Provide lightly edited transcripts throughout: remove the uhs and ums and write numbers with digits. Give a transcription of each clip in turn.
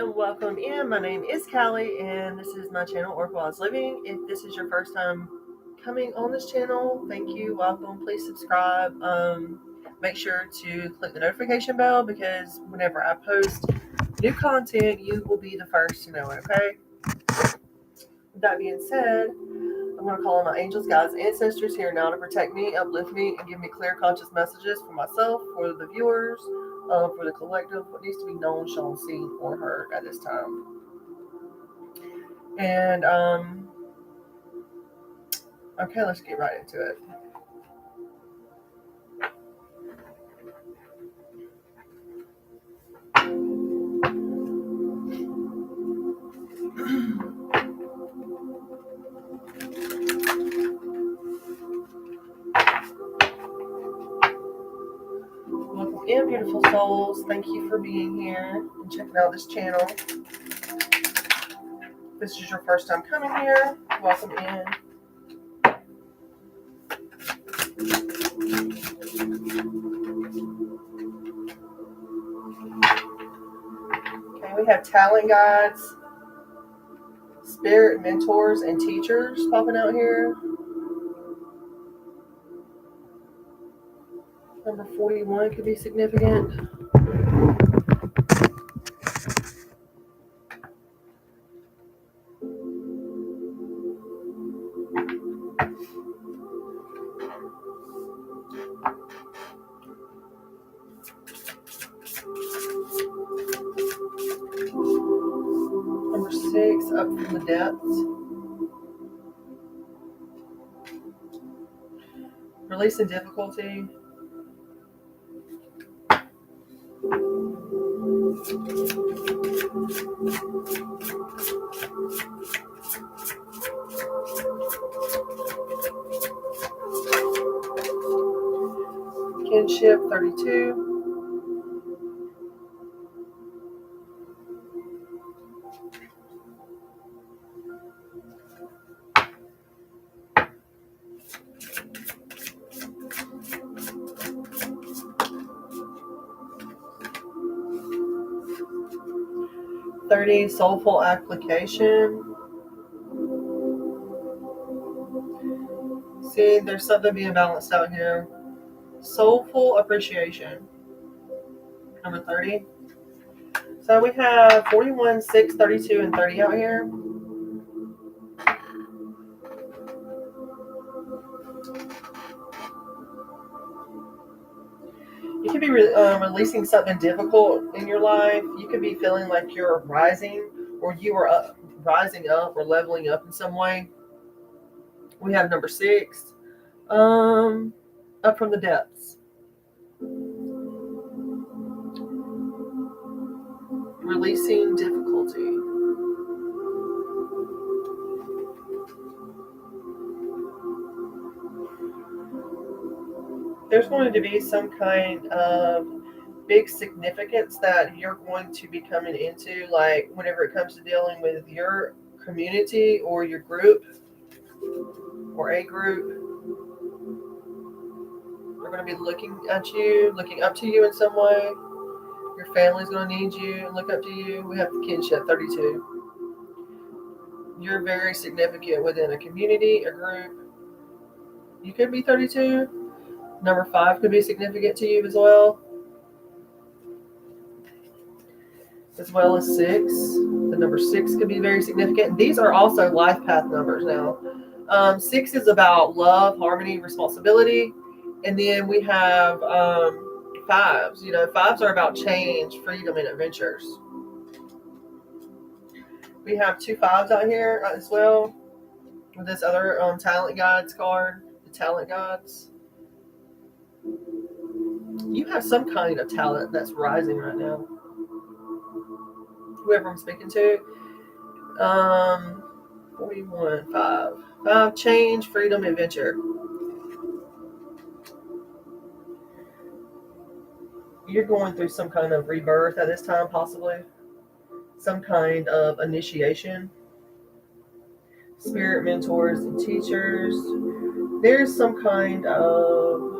and welcome in. My name is Callie and this is my channel, OracleWiseLiving. If this is your first time coming on this channel, thank you, welcome, please subscribe. Make sure to click the notification bell because whenever I post new content, you will be the first to know it, okay? With that being said, I'm going to call on my angels, guides, ancestors here now to protect me, uplift me, and give me clear, conscious messages for myself, for the viewers, for the collective, what needs to be known, shown, seen, or heard at this time. And, okay, let's get right into it. Welcome in, beautiful souls. Thank you for being here and checking out this channel. If this is your first time coming here, welcome in. Okay, we have talent guides, spirit mentors, and teachers popping out here. Number 41 could be significant. Number 6, up from the depths. Releasing difficulty. Kinship 32. Soulful application. See, there's something being balanced out here. Soulful appreciation. Number 30. So we have 41, 6, 32, and 30 out here. You could be releasing something difficult in your life. You could be feeling like you're rising, or you are rising up or leveling up in some way. We have number 6, up from the depths. Releasing difficulty. There's going to be some kind of big significance that you're going to be coming into, like whenever it comes to dealing with your community or your group or a group. They're going to be looking at you, looking up to you in some way. Your family's going to need you and look up to you. We have the kinship 32. You're very significant within a community, a group. You could be 32. Number 5 could be significant to you as well. As well as 6. The number 6 could be very significant. These are also life path numbers now. 6 is about love, harmony, responsibility. And then we have 5s. 5s are about change, freedom, and adventures. We have 2 5s out here as well. With this other talent guides card, the talent guides. You have some kind of talent that's rising right now. Whoever I'm speaking to. 41, 5. 5, change, freedom, adventure. You're going through some kind of rebirth at this time, possibly. Some kind of initiation. Spirit mentors and teachers. There's some kind of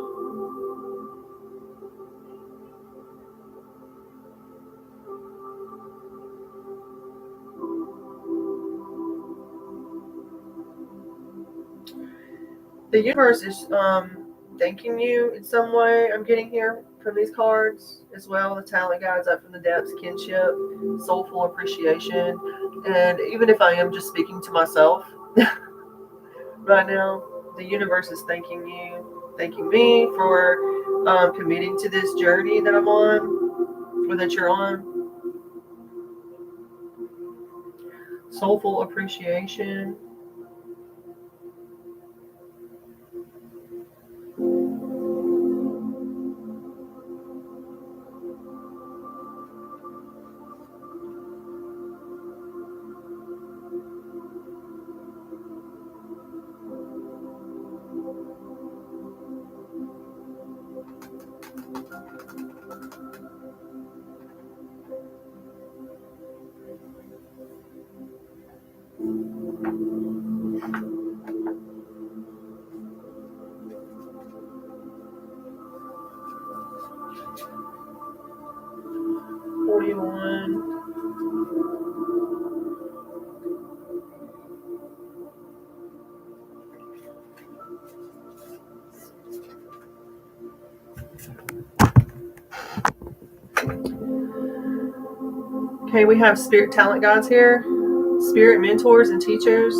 The universe is thanking you in some way. I'm getting here from these cards as well. The talent guides up from the depths, kinship, soulful appreciation. And even if I am just speaking to myself right now, the universe is thanking you, thanking me for committing to this journey that I'm on, or that you're on. Soulful appreciation. $41. Okay, we have spirit talent guides here, spirit mentors and teachers.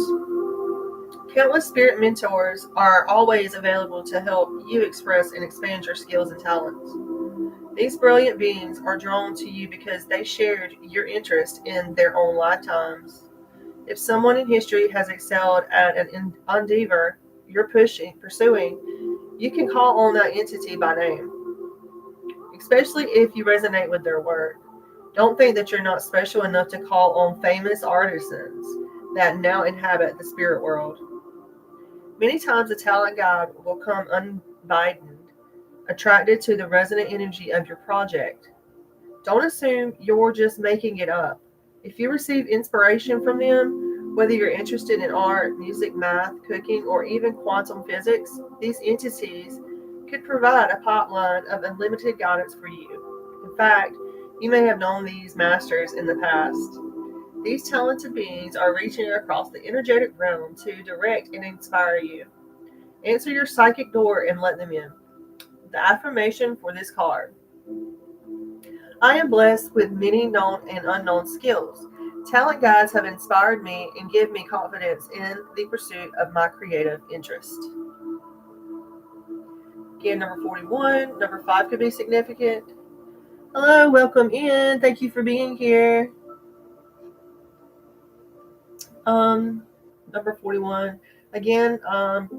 Countless spirit mentors are always available to help you express and expand your skills and talents. These brilliant beings are drawn to you because they shared your interest in their own lifetimes. If someone in history has excelled at an endeavor you're pursuing, you can call on that entity by name, especially if you resonate with their work. Don't think that you're not special enough to call on famous artisans that now inhabit the spirit world. Many times a talent guide will come unbidden, attracted to the resonant energy of your project. Don't assume you're just making it up. If you receive inspiration from them, whether you're interested in art, music, math, cooking, or even quantum physics, these entities could provide a pipeline of unlimited guidance for you. In fact, you may have known these masters in the past. These talented beings are reaching across the energetic realm to direct and inspire you. Answer your psychic door and let them in. The affirmation for this card: I am blessed with many known and unknown skills. Talent guides have inspired me and give me confidence in the pursuit of my creative interest. Again, number 41. Number 5 could be significant. Hello, welcome in. Thank you for being here. Number 41. Again,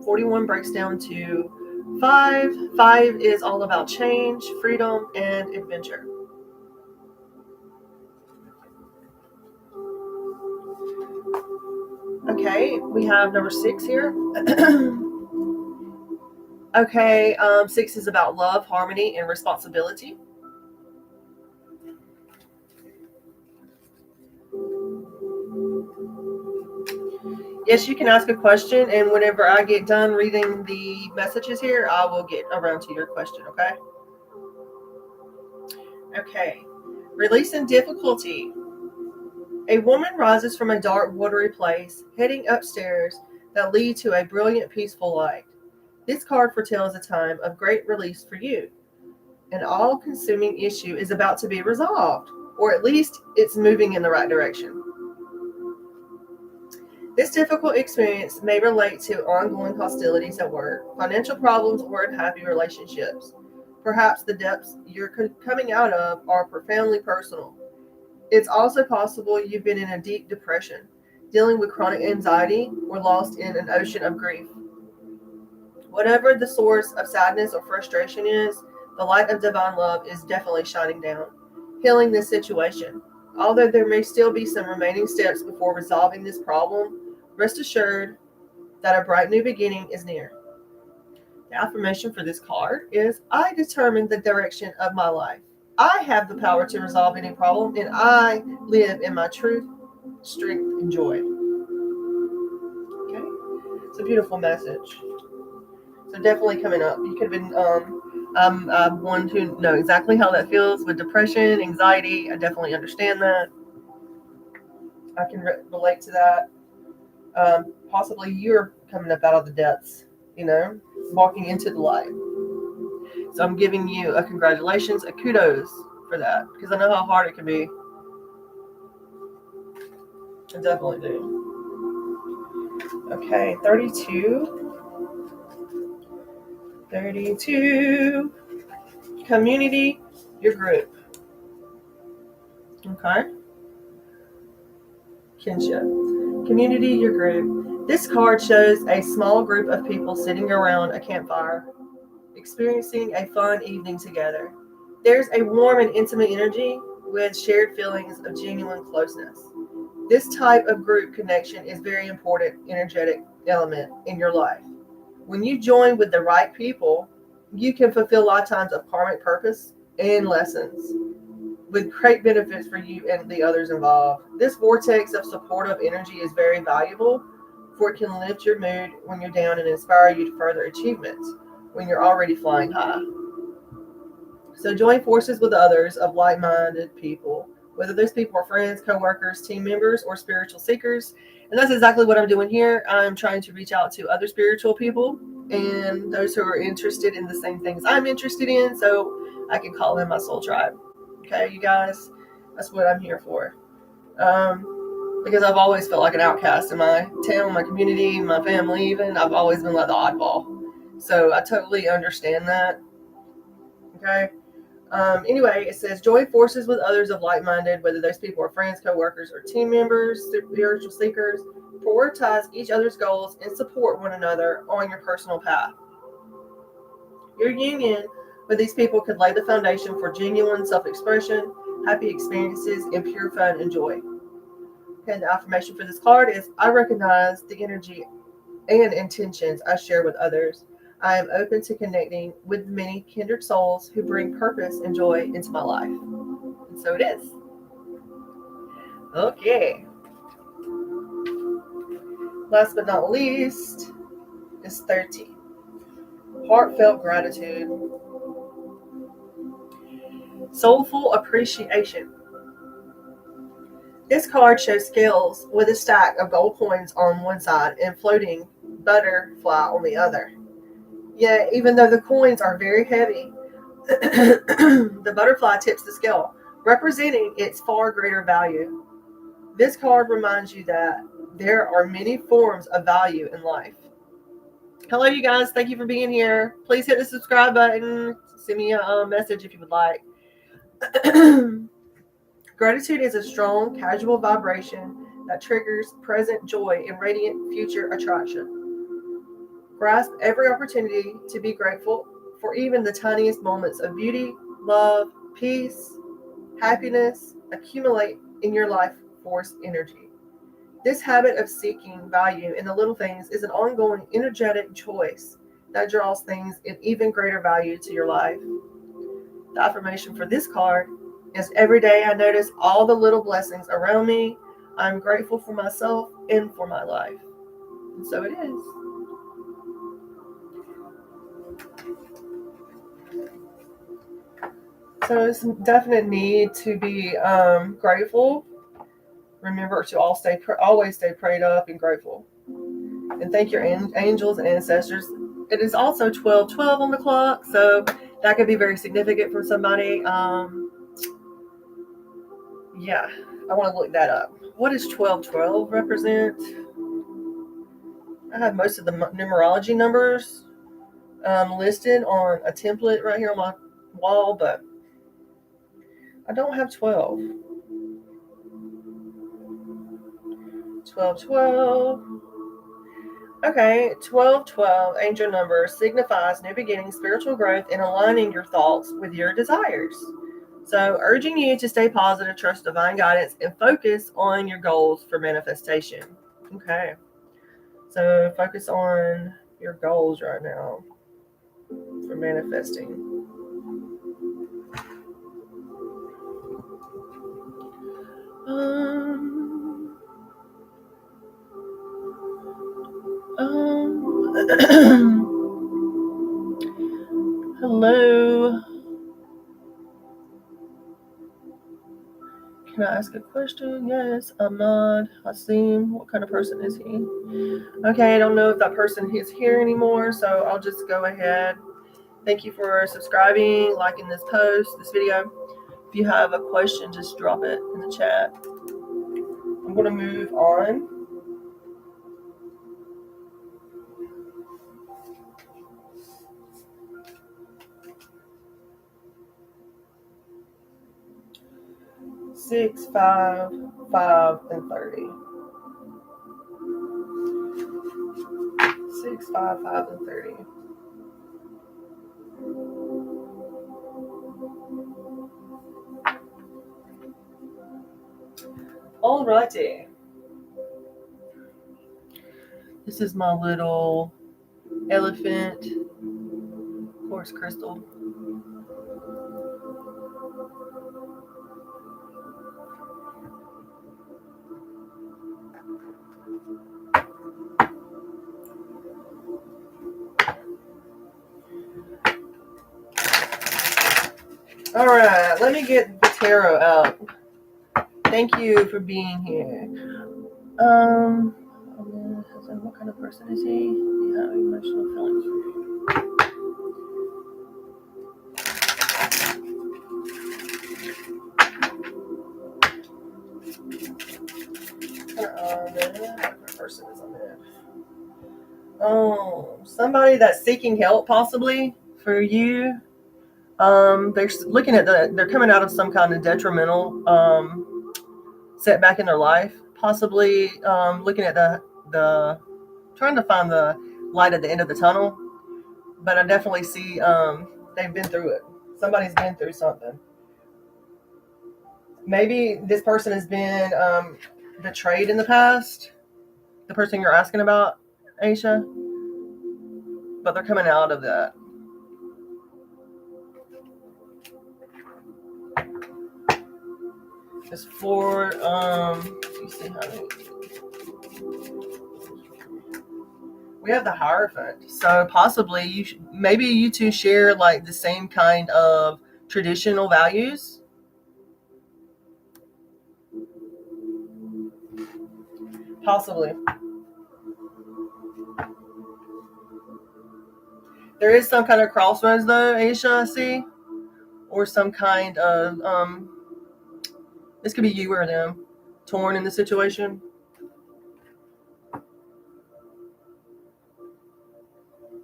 41 breaks down to 5. 5 is all about change, freedom, and adventure. Okay, we have number 6 here. Okay, 6 is about love, harmony, and responsibility. Yes, you can ask a question, and whenever I get done reading the messages here, I will get around to your question, okay? Okay, releasing difficulty. A woman rises from a dark, watery place, heading upstairs that lead to a brilliant, peaceful light. This card foretells a time of great release for you. An all-consuming issue is about to be resolved, or at least it's moving in the right direction. This difficult experience may relate to ongoing hostilities at work, financial problems, or unhappy relationships. Perhaps the depths you're coming out of are profoundly personal. It's also possible you've been in a deep depression, dealing with chronic anxiety, or lost in an ocean of grief. Whatever the source of sadness or frustration is, the light of divine love is definitely shining down, healing this situation. Although there may still be some remaining steps before resolving this problem, rest assured that a bright new beginning is near. The affirmation for this card is: I determine the direction of my life. I have the power to resolve any problem, and I live in my truth, strength, and joy. Okay, it's a beautiful message. So definitely coming up. You could have been. I'm one to know exactly how that feels with depression, anxiety. I definitely understand that. I can relate to that. Possibly you're coming up out of the depths walking into the light. So I'm giving you a congratulations, a kudos for that, because I know how hard it can be. I definitely do. Okay, 32. 32. Community, your group. Okay. Kinship. Community, your group. This card shows a small group of people sitting around a campfire, experiencing a fun evening together. There's a warm and intimate energy with shared feelings of genuine closeness. This type of group connection is very important energetic element in your life. When you join with the right people, you can fulfill lifetimes of karmic purpose and lessons with great benefits for you and the others involved. This vortex of supportive energy is very valuable, for it can lift your mood when you're down and inspire you to further achievements when you're already flying high. So join forces with others of like-minded people, whether those people are friends, co-workers, team members, or spiritual seekers. And that's exactly what I'm doing here. I'm trying to reach out to other spiritual people and those who are interested in the same things I'm interested in, so I can call in my soul tribe. Okay, you guys, that's what I'm here for. Because I've always felt like an outcast in my town, my community, my family even. I've always been like the oddball. So I totally understand that. Okay. Anyway, it says join forces with others of like-minded, whether those people are friends, co-workers, or team members, spiritual seekers. Prioritize each other's goals and support one another on your personal path. Your union with these people could lay the foundation for genuine self-expression, happy experiences, and pure fun and joy. And the affirmation for this card is, I recognize the energy and intentions I share with others. I am open to connecting with many kindred souls who bring purpose and joy into my life. And so it is. Okay. Last but not least is 30. Heartfelt gratitude. Soulful appreciation. This card shows scales with a stack of gold coins on one side and floating butterfly on the other. Yet, even though the coins are very heavy, the butterfly tips the scale, representing its far greater value. This card reminds you that there are many forms of value in life. Hello, you guys. Thank you for being here. Please hit the subscribe button. Send me a message if you would like. Gratitude is a strong, casual vibration that triggers present joy and radiant future attraction. Grasp every opportunity to be grateful for even the tiniest moments of beauty, love, peace, happiness accumulate in your life force energy. This habit of seeking value in the little things is an ongoing energetic choice that draws things in even greater value to your life. The affirmation for this card is, every day I notice all the little blessings around me. I'm grateful for myself and for my life. And so it is. So it's a definite need to be grateful. Remember to always stay prayed up and grateful. And thank your angels and ancestors. It is also 12:12 on the clock, so that could be very significant for somebody. Yeah, I want to look that up. What does 12:12 represent? I have most of the numerology numbers listed on a template right here on my wall, but I don't have 12. 12:12. Okay, 12:12, angel number, signifies new beginnings, spiritual growth, and aligning your thoughts with your desires. So, urging you to stay positive, trust divine guidance, and focus on your goals for manifestation. Okay. So, focus on your goals right now for manifesting. Hello. Can I ask a question? Yes. Ahmad Hasim. What kind of person is he? Okay, I don't know if that person is here anymore, so I'll just go ahead. Thank you for subscribing, liking this post, this video. If you have a question, just drop it in the chat. I'm going to move on. Six, 5, 5, and 30. 6, 5, 5, and 30. Alrighty. This is my little elephant quartz crystal. Alright, let me get the tarot out. Thank you for being here. What kind of person is he? Do you have emotional feelings for you? What person is on there? Oh, somebody that's seeking help, possibly for you. They're looking at they're coming out of some kind of detrimental setback in their life, possibly looking at the trying to find the light at the end of the tunnel. But I definitely see they've been through it. Somebody's been through something. Maybe this person has been betrayed in the past. The person you're asking about, Aisha. But they're coming out of that. It's for you see how many. We have the Hierophant, so possibly maybe you two share like the same kind of traditional values. Possibly. There is some kind of crossroads though, Aisha, I see, or some kind of this could be you or them, torn in the situation.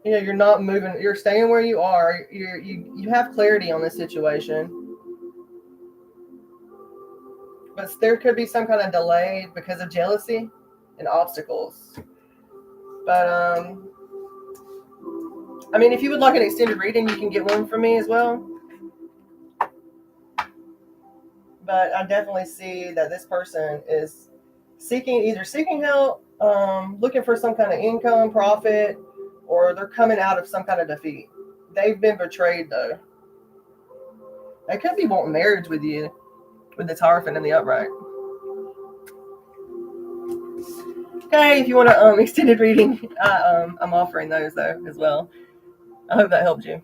You're not moving. You're staying where you are. You have clarity on this situation, but there could be some kind of delay because of jealousy and obstacles. But I mean, if you would like an extended reading, you can get one from me as well. But I definitely see that this person is either seeking help, looking for some kind of income, profit, or they're coming out of some kind of defeat. They've been betrayed, though. They could be wanting marriage with you, with the Hierophant and the upright. Okay, if you want an extended reading, I'm offering those, though, as well. I hope that helped you.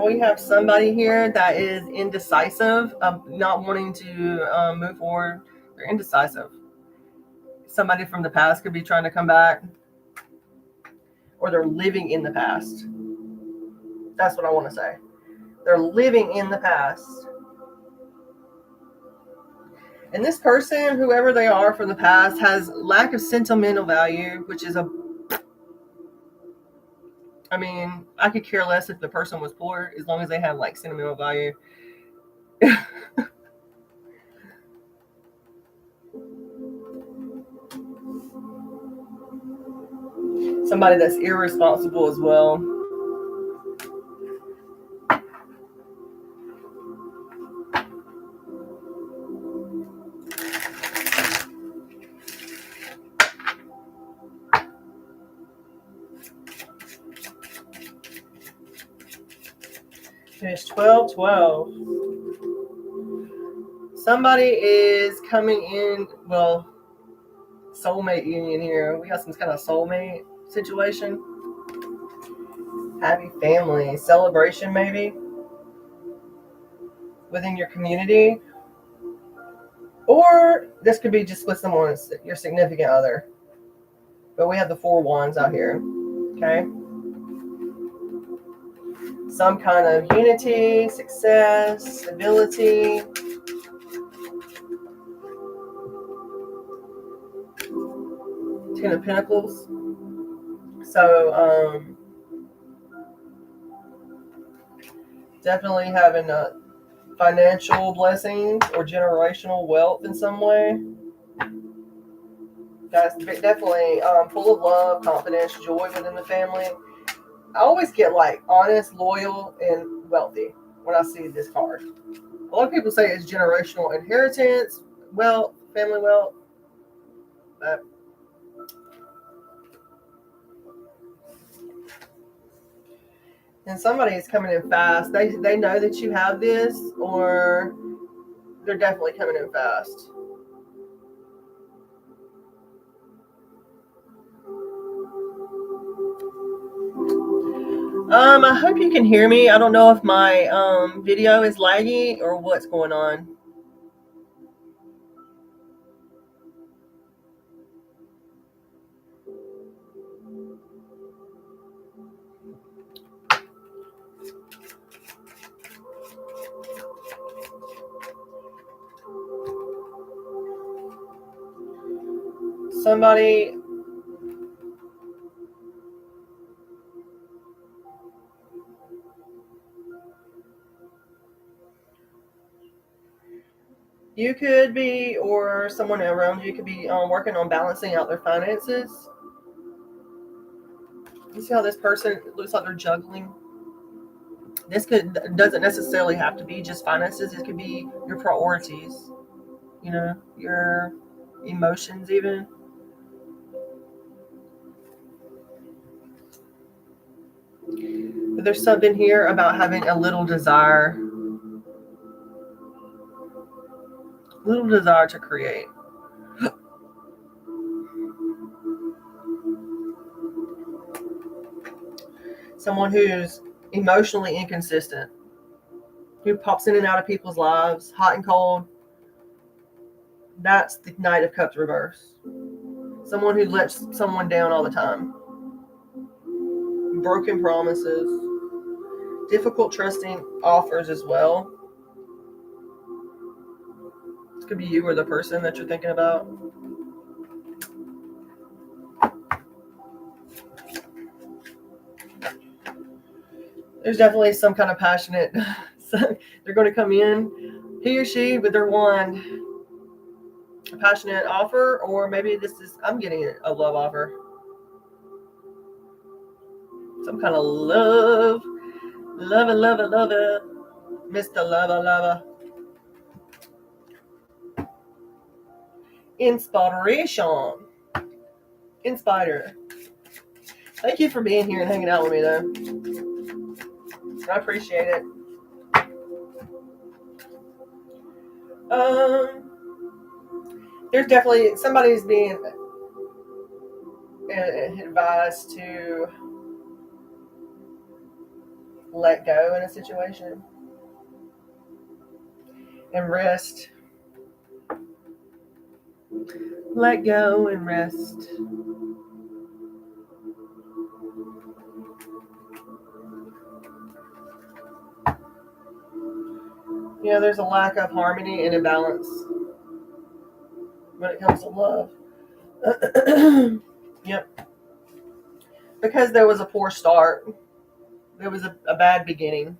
We have somebody here that is indecisive, not wanting to move forward. They're indecisive. Somebody from the past could be trying to come back, or they're living in the past. That's what I want to say. They're living in the past. And this person, whoever they are from the past, has lack of sentimental value, which is I mean, I could care less if the person was poor, as long as they have like sentimental value. Somebody that's irresponsible as well. Finish 12, 12. Somebody is coming in, well, soulmate union here. We got some kind of soulmate situation. Happy family celebration, maybe within your community, or this could be just with someone, your significant other. But we have the 4 wands out here. Okay, some kind of unity, success, stability. 10 of Pentacles. So definitely having a financial blessings or generational wealth in some way. Guys, definitely full of love, confidence, joy within the family. I always get like honest, loyal, and wealthy when I see this card. A lot of people say it's generational inheritance, wealth, family wealth. But and somebody is coming in fast. They know that you have this, or they're definitely coming in fast. I hope you can hear me. I don't know if my video is laggy or what's going on. Somebody, you could be, or someone around you could be working on balancing out their finances. You see how this person looks like they're juggling? This doesn't necessarily have to be just finances. It could be your priorities, your emotions even. But there's something here about having a little desire to create. Someone who's emotionally inconsistent, who pops in and out of people's lives, hot and cold. That's the Knight of Cups reverse. Someone who lets someone down all the time. Broken promises. Difficult trusting offers as well. This could be you or the person that you're thinking about. There's definitely some kind of passionate. They're going to come in, he or she, with their wand. A passionate offer, or maybe I'm getting a love offer. Some kind of love. Lover. Mr. Lover. Inspiration. Inspire. Thank you for being here and hanging out with me, though. I appreciate it. There's definitely somebody's being advised to let go in a situation and rest. Let go and rest. There's a lack of harmony and imbalance when it comes to love. Yep. Because there was a poor start. There was a bad beginning.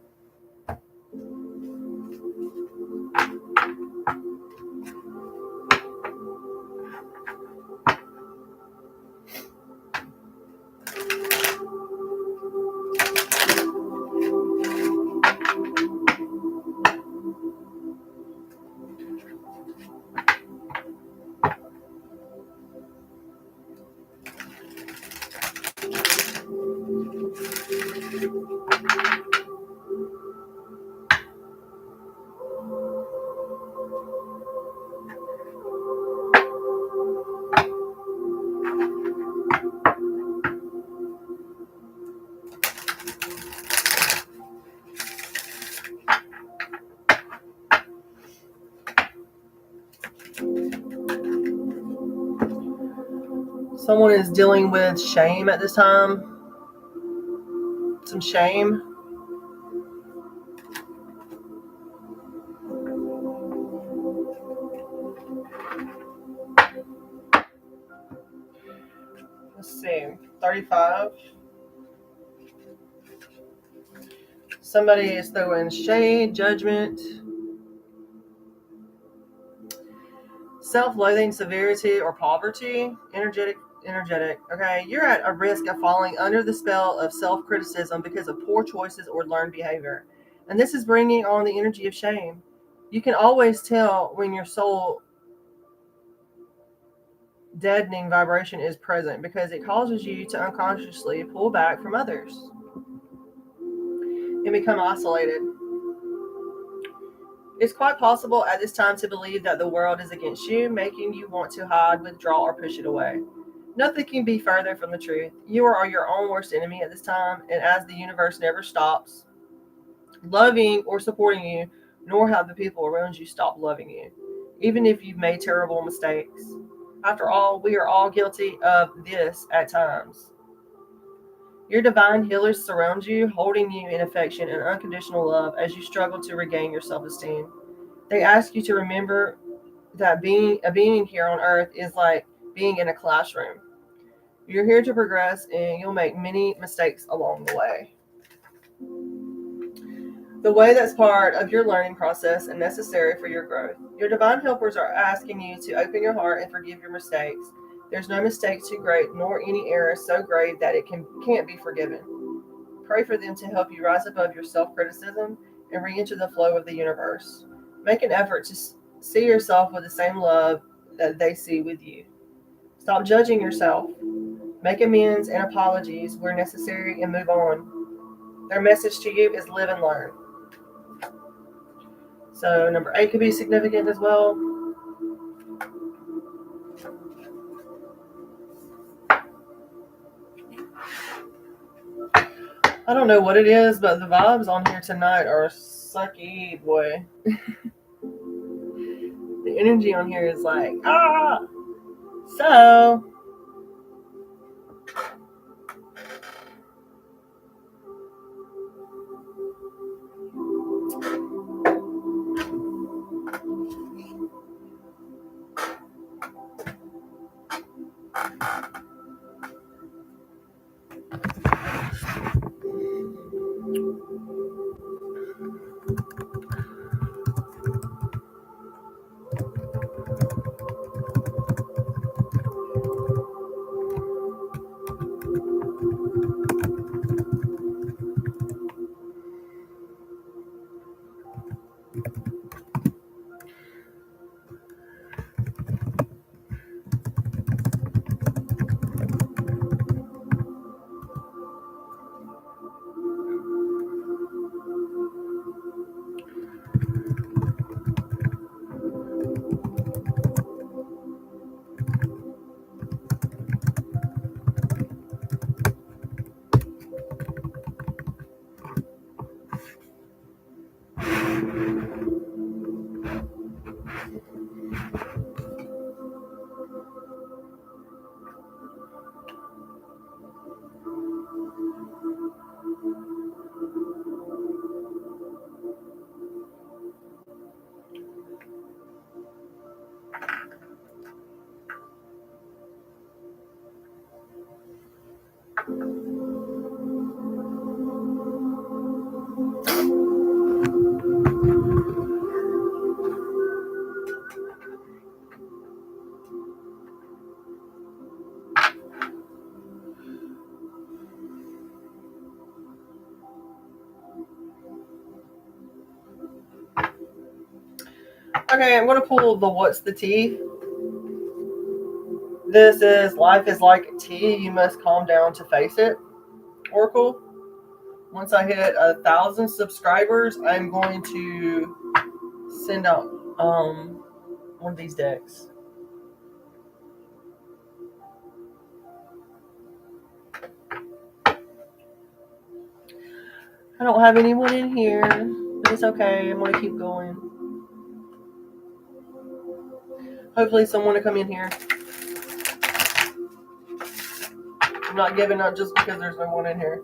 Someone is dealing with shame at this time. Some shame. Let's see. 35. Somebody is throwing shade, judgment, self-loathing, severity, or poverty. Energetic. Okay, you're at a risk of falling under the spell of self-criticism because of poor choices or learned behavior. And this is bringing on the energy of shame. You can always tell when your soul deadening vibration is present because it causes you to unconsciously pull back from others and become isolated. It's quite possible at this time to believe that the world is against you, making you want to hide, withdraw, or push it away. Nothing can be further from the truth. You are your own worst enemy at this time, and as the universe never stops loving or supporting you, nor have the people around you stop loving you, even if you've made terrible mistakes. After all, we are all guilty of this at times. Your divine healers surround you, holding you in affection and unconditional love as you struggle to regain your self-esteem. They ask you to remember that being here on earth is like being in a classroom. You're here to progress, and you'll make many mistakes along the way. The way that's part of your learning process and necessary for your growth. Your divine helpers are asking you to open your heart and forgive your mistakes. There's no mistake too great, nor any error so grave that it can't be forgiven. Pray for them to help you rise above your self-criticism and re-enter the flow of the universe. Make an effort to see yourself with the same love that they see with you. Stop judging yourself. Make amends and apologies where necessary and move on. Their message to you is live and learn. So number 8 could be significant as well. I don't know what it is, but the vibes on here tonight are sucky, boy. The energy on here is like, So, okay, I'm going to pull the what's the tea. This is life is like tea. You must calm down to face it. Oracle. Once I hit 1,000 subscribers, I'm going to send out one of these decks. I don't have anyone in here, but it's okay. I'm going to keep going. Hopefully someone will come in here. I'm not giving up just because there's no one in here.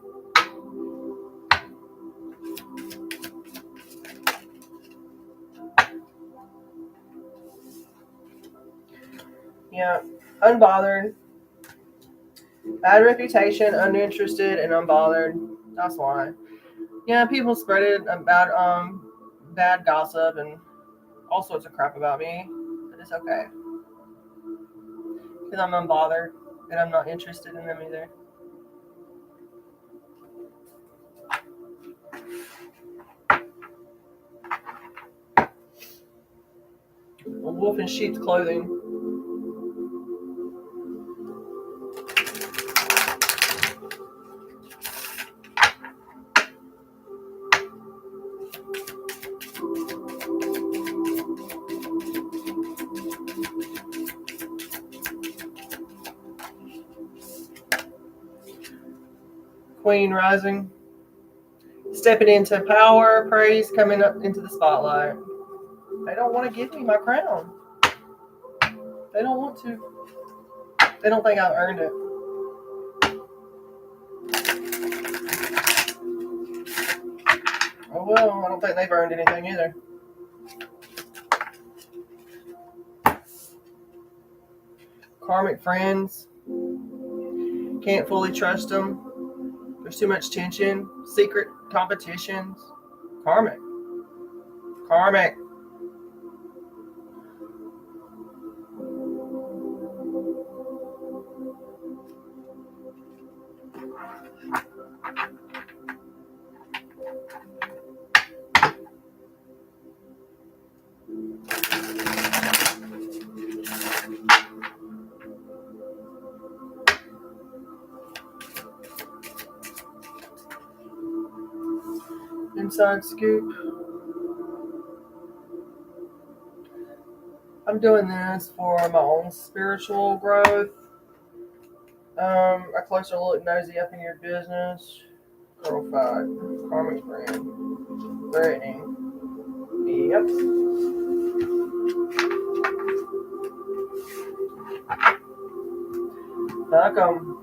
Yeah, unbothered. Bad reputation, uninterested, and unbothered. That's why. Yeah, people spread it about bad gossip and all sorts of crap about me, but it's okay because I'm unbothered and I'm not interested in them either. A wolf in sheep's clothing. Queen rising. Stepping into power, praise, coming up into the spotlight. They don't want to give me my crown. They don't want to. They don't think I've earned it. Oh well, I don't think they've earned anything either. Karmic friends. Can't fully trust them. There's too much tension. Secret competitions. Karmic. Karmic. Inside scoop. I'm doing this for my own spiritual growth. A closer look, nosy up in your business. Girl fight. Karmic friend. Threatening. Yep. Fuck 'em.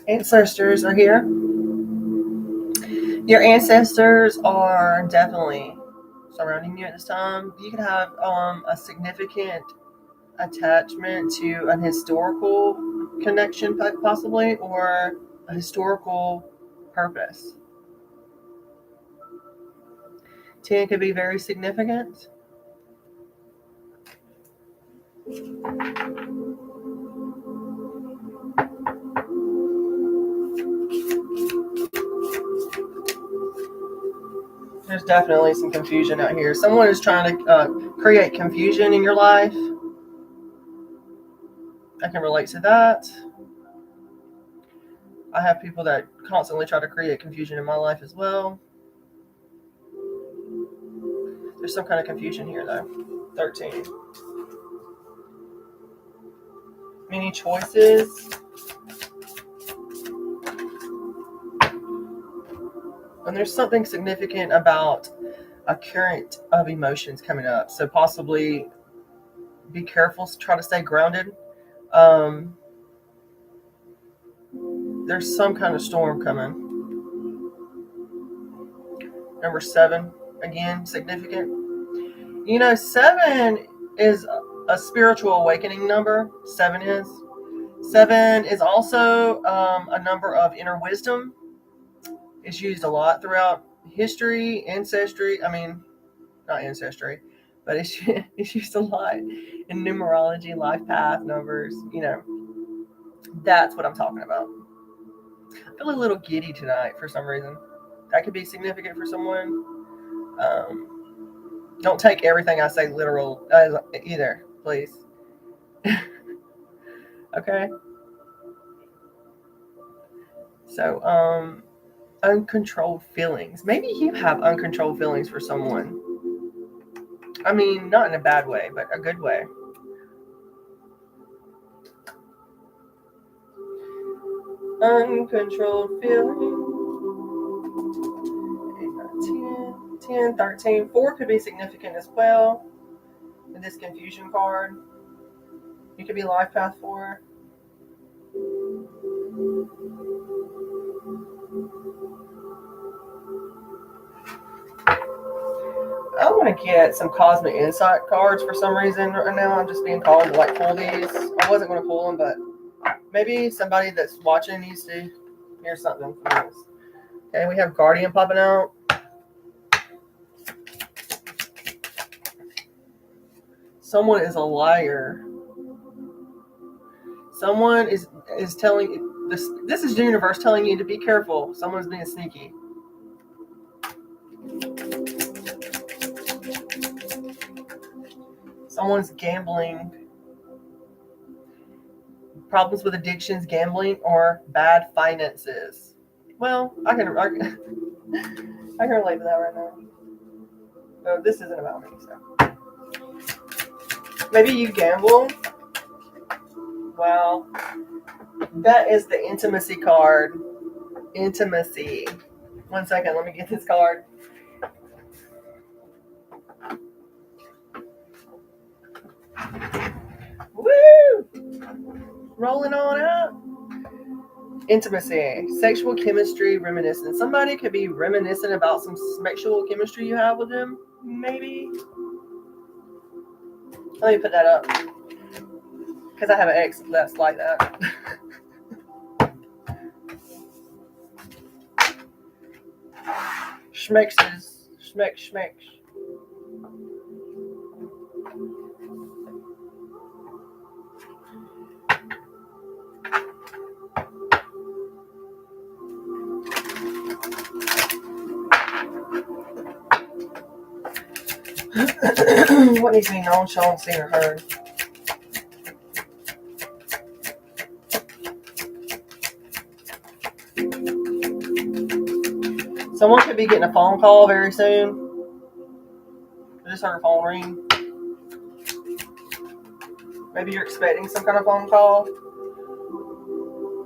Ancestors are here. Your ancestors are definitely surrounding you at this time. You could have a significant attachment to an historical connection, possibly, or a historical purpose. 10 could be very significant. There's definitely some confusion out here. Someone is trying to create confusion in your life. I can relate to that. I have people that constantly try to create confusion in my life as well. There's some kind of confusion here, though. 13. Many choices. And there's something significant about a current of emotions coming up. So possibly be careful, try to stay grounded. There's some kind of storm coming. Number 7, again, significant. 7 is a spiritual awakening number. 7 is. 7 is also a number of inner wisdom. It's used a lot throughout history, ancestry. I mean, not ancestry, but it's used a lot in numerology, life path numbers. That's what I'm talking about. I feel a little giddy tonight for some reason. That could be significant for someone. Don't take everything I say literal either, please. Okay. So, uncontrolled feelings. Maybe you have uncontrolled feelings for someone. I mean, not in a bad way, but a good way. Uncontrolled feelings. 8, 9, 10, 13. 4 could be significant as well. In this confusion card, you could be life path 4. I want to get some cosmic insight cards for some reason right now. I'm just being called to pull these. I wasn't going to pull them, but maybe somebody that's watching needs to hear something from this. Okay, we have Guardian popping out. Someone is a liar. Someone is telling this. This is the universe telling you to be careful. Someone's being sneaky. Someone's gambling. Problems with addictions, gambling, or bad finances. Well, I can relate to that right now. No, this isn't about me, so. Maybe you gamble. Well, that is the intimacy card. Intimacy. 1 second, let me get this card. Woo! Rolling on out. Intimacy, sexual chemistry, reminiscence. Somebody could be reminiscent about some sexual chemistry you have with them, maybe. Let me put that up. Because I have an ex that's like that. Schmexes. Schmex. What needs to be known, shown, seen, or heard? Someone could be getting a phone call very soon. I just heard a phone ring. Maybe you're expecting some kind of phone call.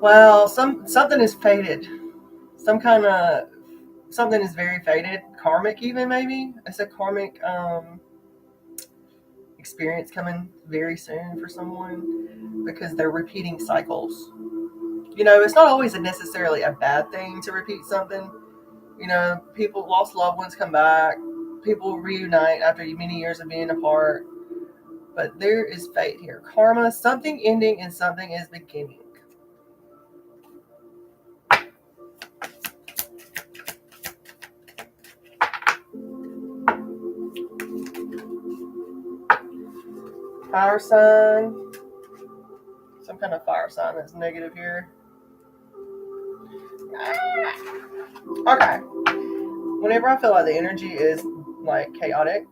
Well, something is fated. Something is very fated. Karmic even, maybe. It's a karmic experience coming very soon for someone because they're repeating cycles. You know, it's not always necessarily a bad thing to repeat something. You know, people, lost loved ones come back. People reunite after many years of being apart. But there is fate here. Karma, something ending and something is beginning. Fire sign. Some kind of fire sign that's negative here. Okay. Whenever I feel like the energy is like chaotic,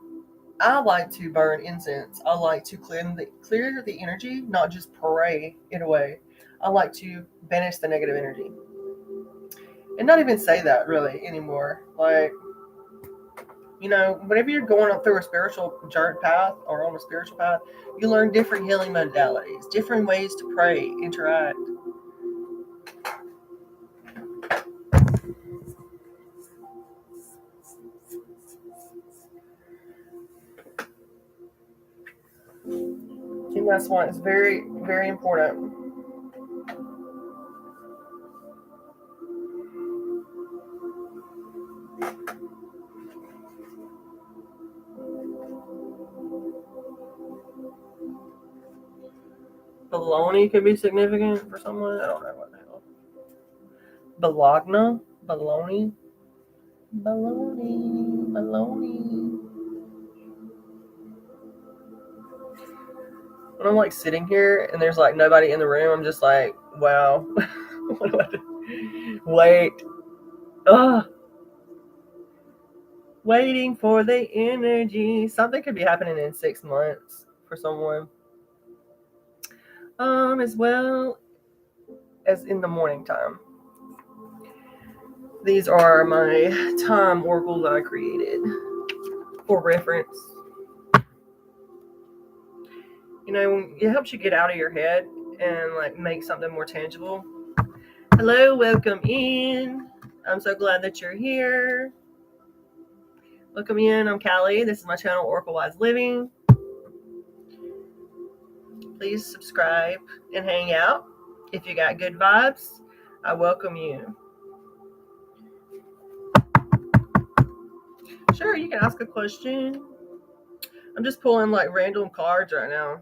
I like to burn incense. I like to clear the energy, not just pray it away. I like to banish the negative energy. And not even say that really anymore. Like, you know, whenever you're going up through a spiritual path or on a spiritual path, you learn different healing modalities, different ways to pray, interact. And that's why it's very, very important. Baloney could be significant for someone. I don't know what the hell. Bologna? Baloney? Baloney. When I'm like sitting here and there's like nobody in the room, I'm just like, wow. What do I do? Wait. Ugh. Waiting for the energy. Something could be happening in 6 months for someone. As well as in the morning time. These are my time oracles that I created for reference. You know, it helps you get out of your head and like make something more tangible. Hello, welcome in. I'm so glad that you're here. Welcome in. I'm Callie. This is my channel, Oracle Wise Living. Please subscribe and hang out. If you got good vibes, I welcome you. Sure, you can ask a question. I'm just pulling like random cards right now.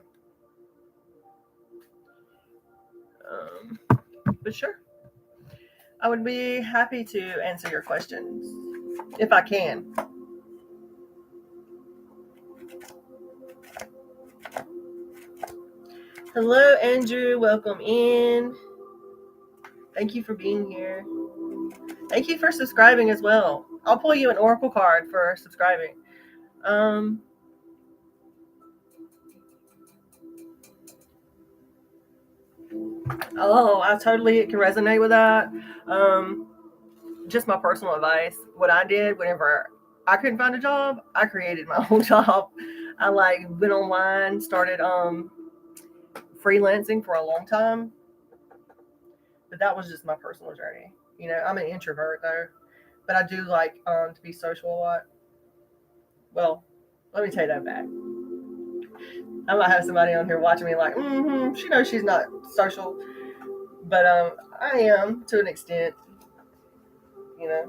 But sure, I would be happy to answer your questions if I can. Hello, Andrew. Welcome in. Thank you for being here. Thank you for subscribing as well. I'll pull you an oracle card for subscribing. Oh, I totally can resonate with that. Just my personal advice. What I did whenever I couldn't find a job, I created my own job. I like went online, started freelancing for a long time. But that was just my personal journey. You know, I'm an introvert though, but I do like to be social a lot. Well, let me take that back. I might have somebody on here watching me like, she knows she's not social, but I am to an extent. You know.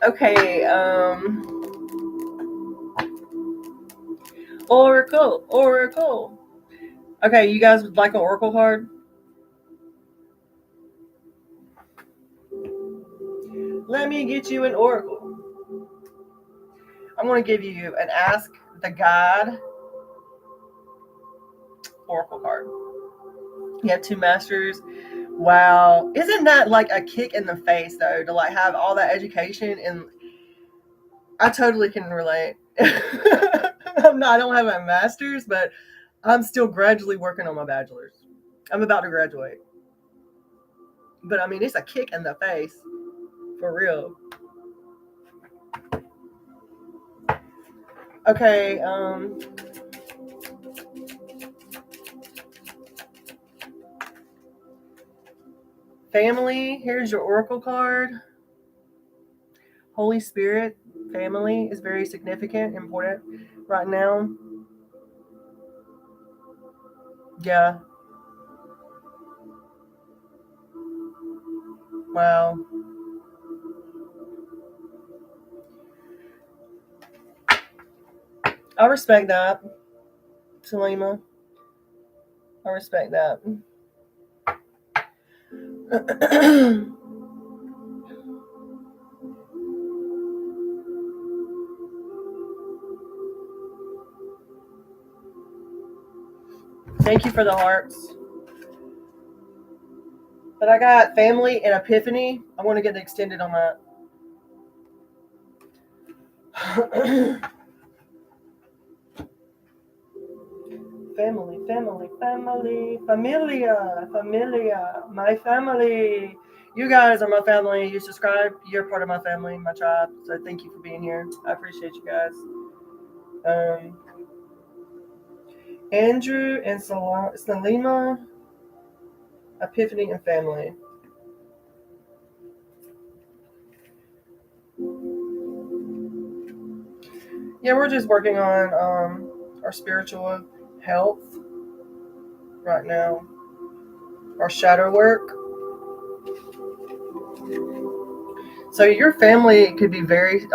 Okay. Oracle. Okay, you guys would like an oracle card? Let me get you an oracle. I'm going to give you an Ask the God oracle card. You have 2 masters. Wow. Isn't that like a kick in the face, though, to like have all that education? And I totally can relate. I don't have a master's, but I'm still gradually working on my bachelor's. I'm about to graduate. But I mean, it's a kick in the face. For real. Okay, family, here's your oracle card. Holy Spirit, family is very significant, important right now. Yeah. Wow. I respect that, Salima. I respect that. Thank you for the hearts. But I got family and epiphany. I want to get extended on that. Family, family, family, familia, my family. You guys are my family. You subscribe. You're part of my family, my tribe. So thank you for being here. I appreciate you guys. Andrew and Salima, epiphany and family. Yeah, we're just working on our spiritual health right now. Our shadow work. So your family could be very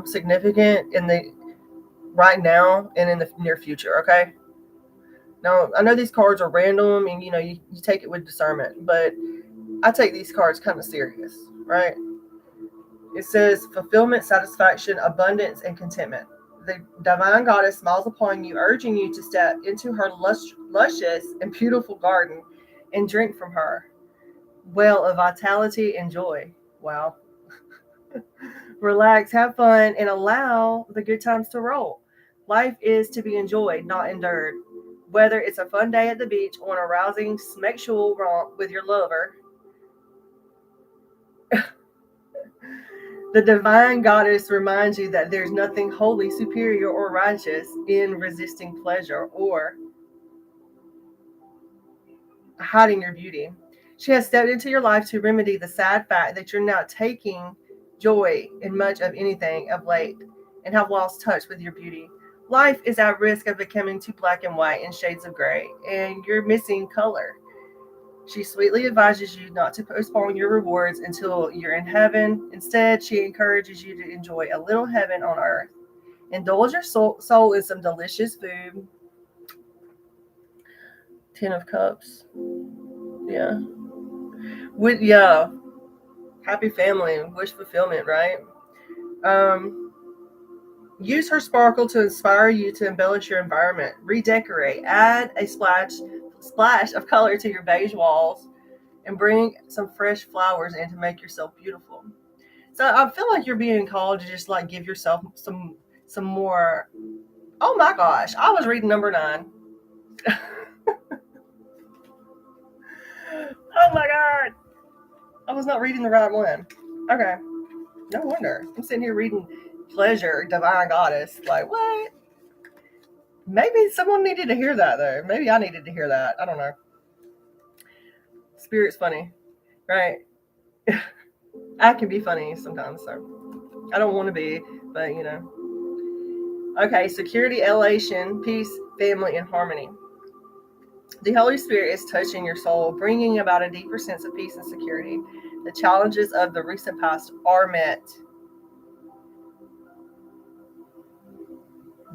significant in the right now and in the near future. Okay. Now I know these cards are random, and you take it with discernment, but I take these cards kind of serious, right? It says fulfillment, satisfaction, abundance, and contentment. The divine goddess smiles upon you, urging you to step into her luscious and beautiful garden and drink from her well of vitality and joy. Wow. Relax, have fun, and allow the good times to roll. Life is to be enjoyed, not endured. Whether it's a fun day at the beach or an arousing sexual romp with your lover, the divine goddess reminds you that there's nothing holy, superior, or righteous in resisting pleasure or hiding your beauty. She has stepped into your life to remedy the sad fact that you're not taking joy in much of anything of late and have lost touch with your beauty. Life is at risk of becoming too black and white and shades of gray, and you're missing color. She sweetly advises you not to postpone your rewards until you're in heaven. Instead, she encourages you to enjoy a little heaven on earth. Indulge your soul in some delicious food. Ten of Cups. Yeah. Yeah. Happy family and wish fulfillment, right? Use her sparkle to inspire you to embellish your environment. Redecorate. Add a splash of color to your beige walls and bring some fresh flowers in to make yourself beautiful. So I feel like you're being called to just like give yourself some more. Oh my gosh, I was reading number 9. Oh my god, I was not reading the right one. Okay, no wonder. I'm sitting here reading pleasure, divine goddess. Like what? Maybe someone needed to hear that though. Maybe I needed to hear that. I don't know. Spirit's funny, right? I can be funny sometimes, so I don't want to be, but Okay, security, elation, peace, family, and harmony. The Holy Spirit is touching your soul, bringing about a deeper sense of peace and security. The challenges of the recent past are met.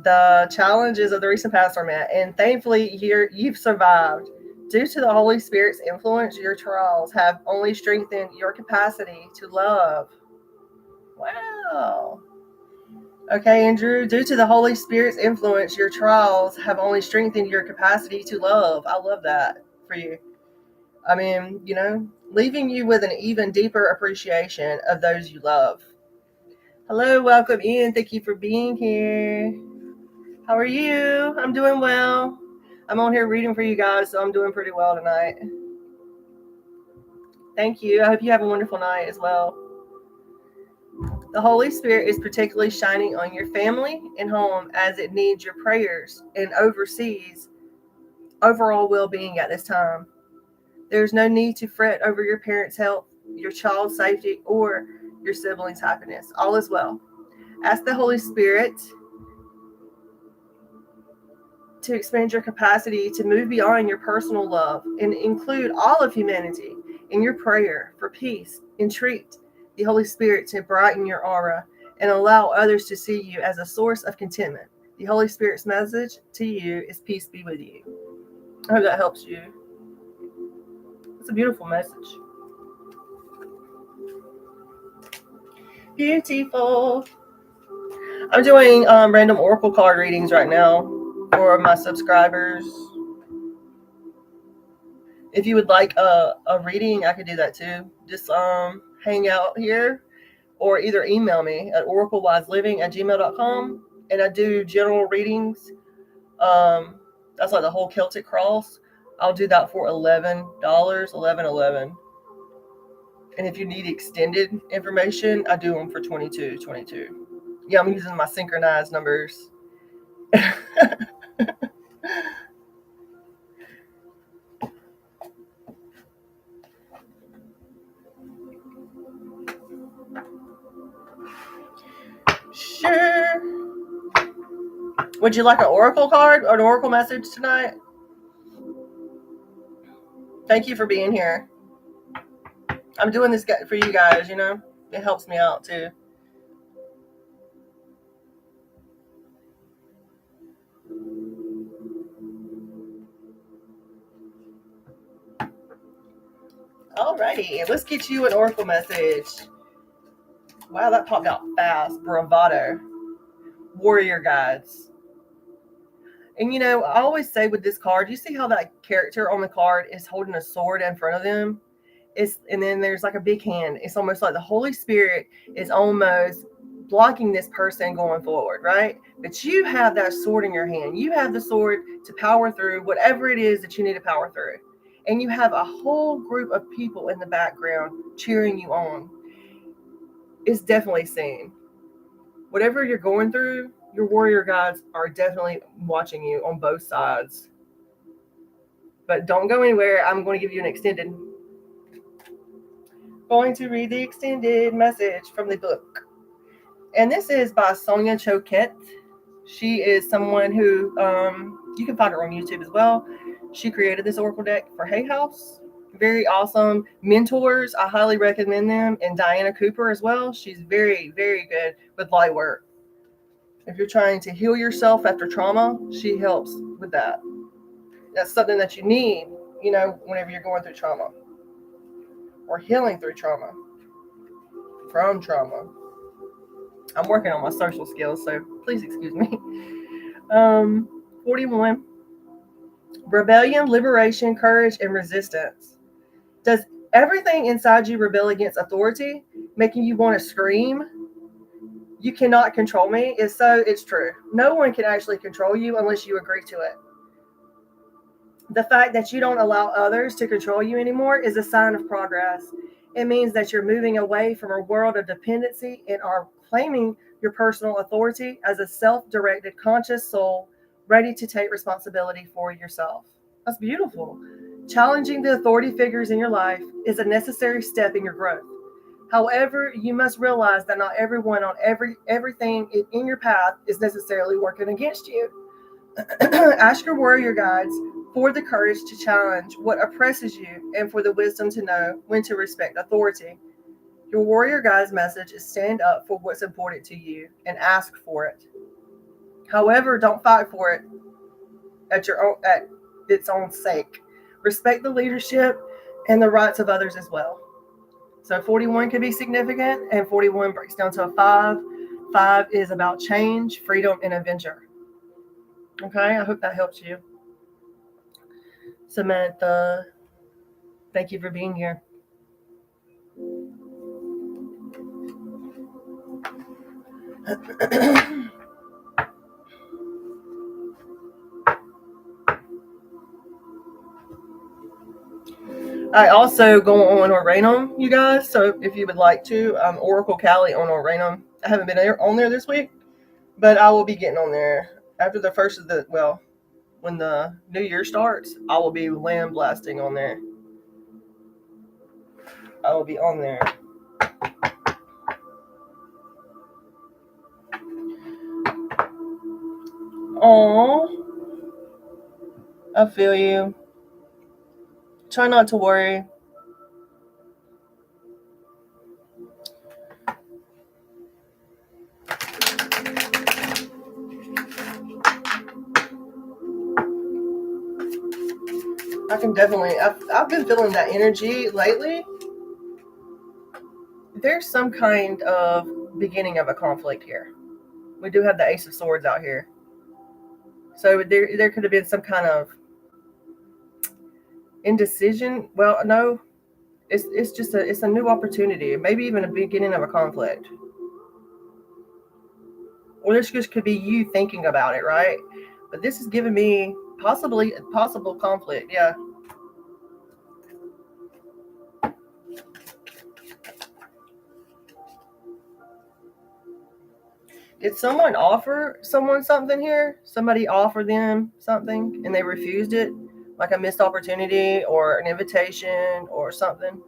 The challenges of the recent past are met, and thankfully you've survived. Due to the Holy Spirit's influence, your trials have only strengthened your capacity to love. Wow. Okay, Andrew, due to the Holy Spirit's influence, your trials have only strengthened your capacity to love. I love that for you. I mean, leaving you with an even deeper appreciation of those you love. Hello, welcome in. Thank you for being here. How are you? I'm doing well. I'm on here reading for you guys, so I'm doing pretty well tonight. Thank you. I hope you have a wonderful night as well. The Holy Spirit is particularly shining on your family and home as it needs your prayers and oversees overall well-being at this time. There's no need to fret over your parents' health, your child's safety, or your siblings' happiness. All is well. Ask the Holy Spirit to expand your capacity to move beyond your personal love and include all of humanity in your prayer for peace. Entreat the Holy Spirit to brighten your aura and allow others to see you as a source of contentment. The Holy Spirit's message to you is peace be with you. I hope that helps you. It's a beautiful message. Beautiful. I'm doing random oracle card readings right now for my subscribers. If you would like a reading, I could do that too. Just hang out here or either email me at OracleWiseLiving@gmail.com, and I do general readings. That's like the whole Celtic cross. I'll do that for $11, $11.11. And if you need extended information, I do them for $22.22. Yeah, I'm using my synchronized numbers. Sure. Would you like an oracle card or an oracle message tonight? Thank you for being here. I'm doing this for you guys, you know. It helps me out too. Alrighty, let's get you an oracle message. Wow, that popped out fast. Bravado. Warrior guides. And you know, I always say with this card, you see how that character on the card is holding a sword in front of them? And then there's like a big hand. It's almost like the Holy Spirit is almost blocking this person going forward, right? But you have that sword in your hand. You have the sword to power through whatever it is that you need to power through. And you have a whole group of people in the background cheering you on. It's definitely seen. Whatever you're going through, your warrior guides are definitely watching you on both sides. But don't go anywhere. I'm going to give you an extended. Going to read the extended message from the book. And this is by Sonia Choquette. She is someone who, you can find her on YouTube as well. She created this oracle deck for Hay House. Very awesome mentors. I highly recommend them. And Diana Cooper as well. She's very, very good with light work. If you're trying to heal yourself after trauma, she helps with that. That's something that you need, you know, whenever you're going through trauma or healing through trauma, from trauma. I'm working on my social skills, so please excuse me. 41. Rebellion, liberation, courage, and resistance. Does everything inside you rebel against authority, making you want to scream? You cannot control me. It's true. No one can actually control you unless you agree to it. The fact that you don't allow others to control you anymore is a sign of progress. It means that you're moving away from a world of dependency and are claiming your personal authority as a self-directed, conscious soul ready to take responsibility for yourself. That's beautiful. Challenging the authority figures in your life is a necessary step in your growth. However, you must realize that not everyone on everything in your path is necessarily working against you. Ask your warrior guides for the courage to challenge what oppresses you and for the wisdom to know when to respect authority. Your warrior guide's message is stand up for what's important to you and ask for it. However, don't fight for it at its own sake. Respect the leadership and the rights of others as well. So 41 can be significant, and 41 breaks down to a 5. 5 is about change, freedom, and adventure. Okay, I hope that helps you. Samantha, thank you for being here. I also go on Oranum, you guys. So if you would like to, Oracle Cali on Oranum. I haven't been on there this week, but I will be getting on there after the first of when the new year starts. I will be land blasting on there. I will be on there. Aww. I feel you. Try not to worry. I can definitely, I've been feeling that energy lately. There's some kind of beginning of a conflict here. We do have the Ace of Swords out here. So there could have been some kind of indecision. Well, no, it's just it's a new opportunity, maybe even a beginning of a conflict. Or this just could be you thinking about it, right? But this is giving me possible conflict. Yeah. Did someone offer someone something here? Somebody offered them something and they refused it? Like a missed opportunity or an invitation or something?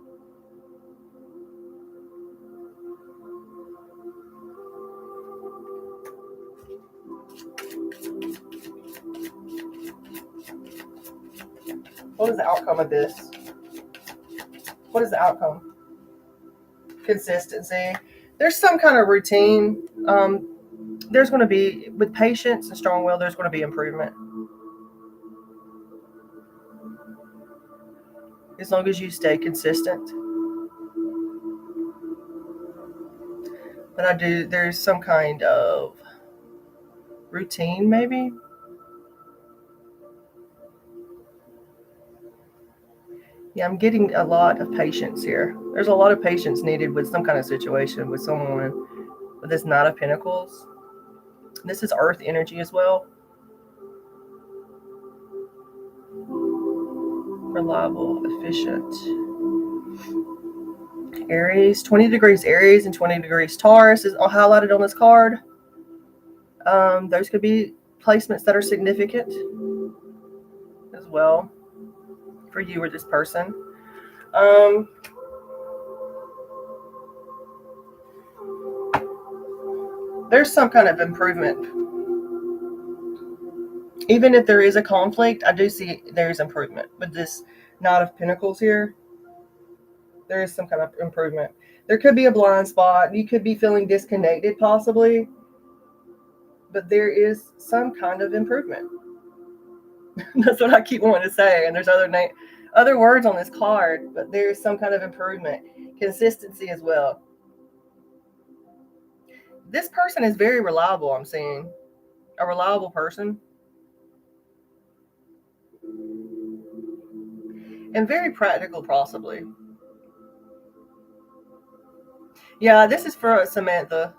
What is the outcome of this? What is the outcome? Consistency. There's some kind of routine. There's going to be, with patience and strong will, there's going to be improvement. As long as you stay consistent. But there's some kind of routine, maybe. Yeah, I'm getting a lot of patience here. There's a lot of patience needed with some kind of situation with someone with this Knight of Pentacles. This is earth energy as well. Reliable, efficient. Aries, 20 degrees Aries and 20 degrees Taurus is all highlighted on this card. Those could be placements that are significant as well for you or this person. There's some kind of improvement. Even if there is a conflict, I do see there's improvement. With this Knight of Pentacles here, there is some kind of improvement. There could be a blind spot. You could be feeling disconnected possibly, but there is some kind of improvement. That's what I keep wanting to say. And there's other words on this card, but there is some kind of improvement. Consistency as well. This person is very reliable, I'm seeing. A reliable person. And very practical, possibly. Yeah, this is for Samantha.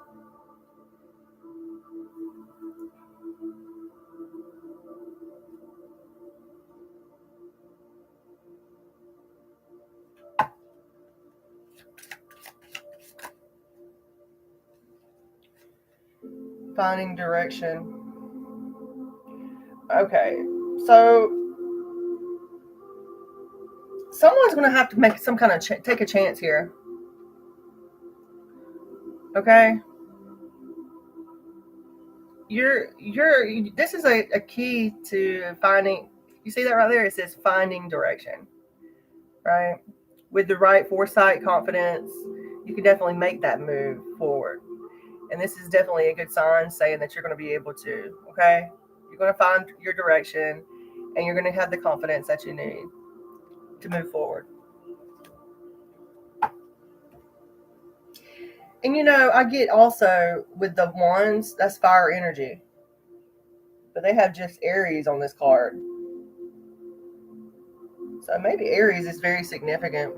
Finding direction. Okay, so someone's going to have to make some kind of take a chance here. Okay, this is a key to finding. You see that right there? It says finding direction, right? With the right foresight, confidence, you can definitely make that move forward. And this is definitely a good sign saying that you're going to be able to. Okay, you're going to find your direction, and you're going to have the confidence that you need to move forward. And I get also with the wands, that's fire energy. But they have just Aries on this card. So maybe Aries is very significant.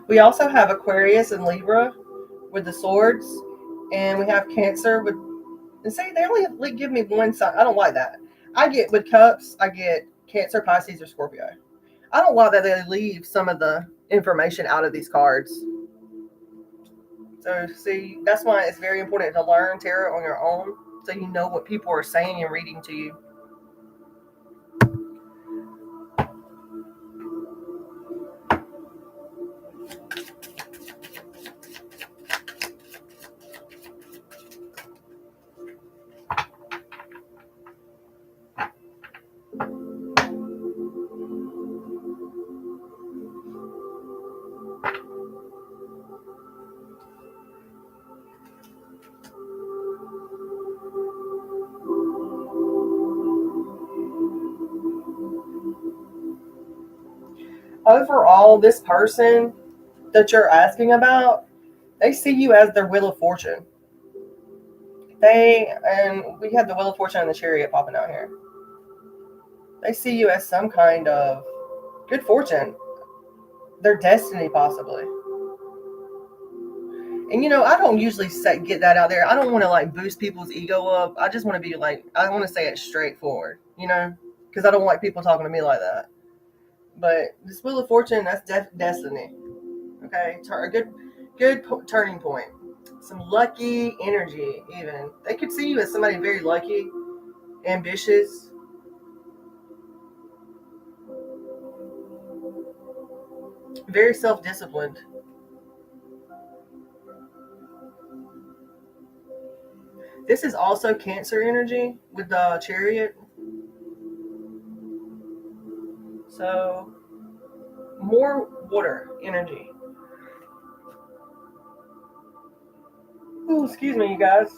We also have Aquarius and Libra with the swords. And we have Cancer with, and see, they only give me one sign. I don't like that. I get with cups, I get Cancer, Pisces, or Scorpio. I don't like that they leave some of the information out of these cards. So see, that's why it's very important to learn tarot on your own, so you know what people are saying and reading to you. overall, this person that you're asking about, they see you as their wheel of fortune. And we have the wheel of fortune and the chariot popping out here. They see you as some kind of good fortune, their destiny possibly. And I don't usually get that out there. I don't want to like boost people's ego up. I just want to be like, I want to say it straightforward, because I don't like people talking to me like that. But this wheel of fortune, that's destiny. Okay, a good turning point. Some lucky energy, even. They could see you as somebody very lucky, ambitious. Very self-disciplined. This is also Cancer energy with the chariot. So, more water energy. Ooh, excuse me, you guys.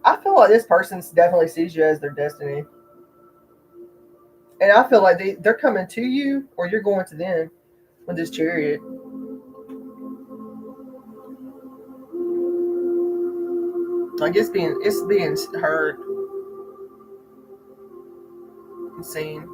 I feel like this person definitely sees you as their destiny. And I feel like they're coming to you or you're going to them with this chariot. Like it's being heard and seen.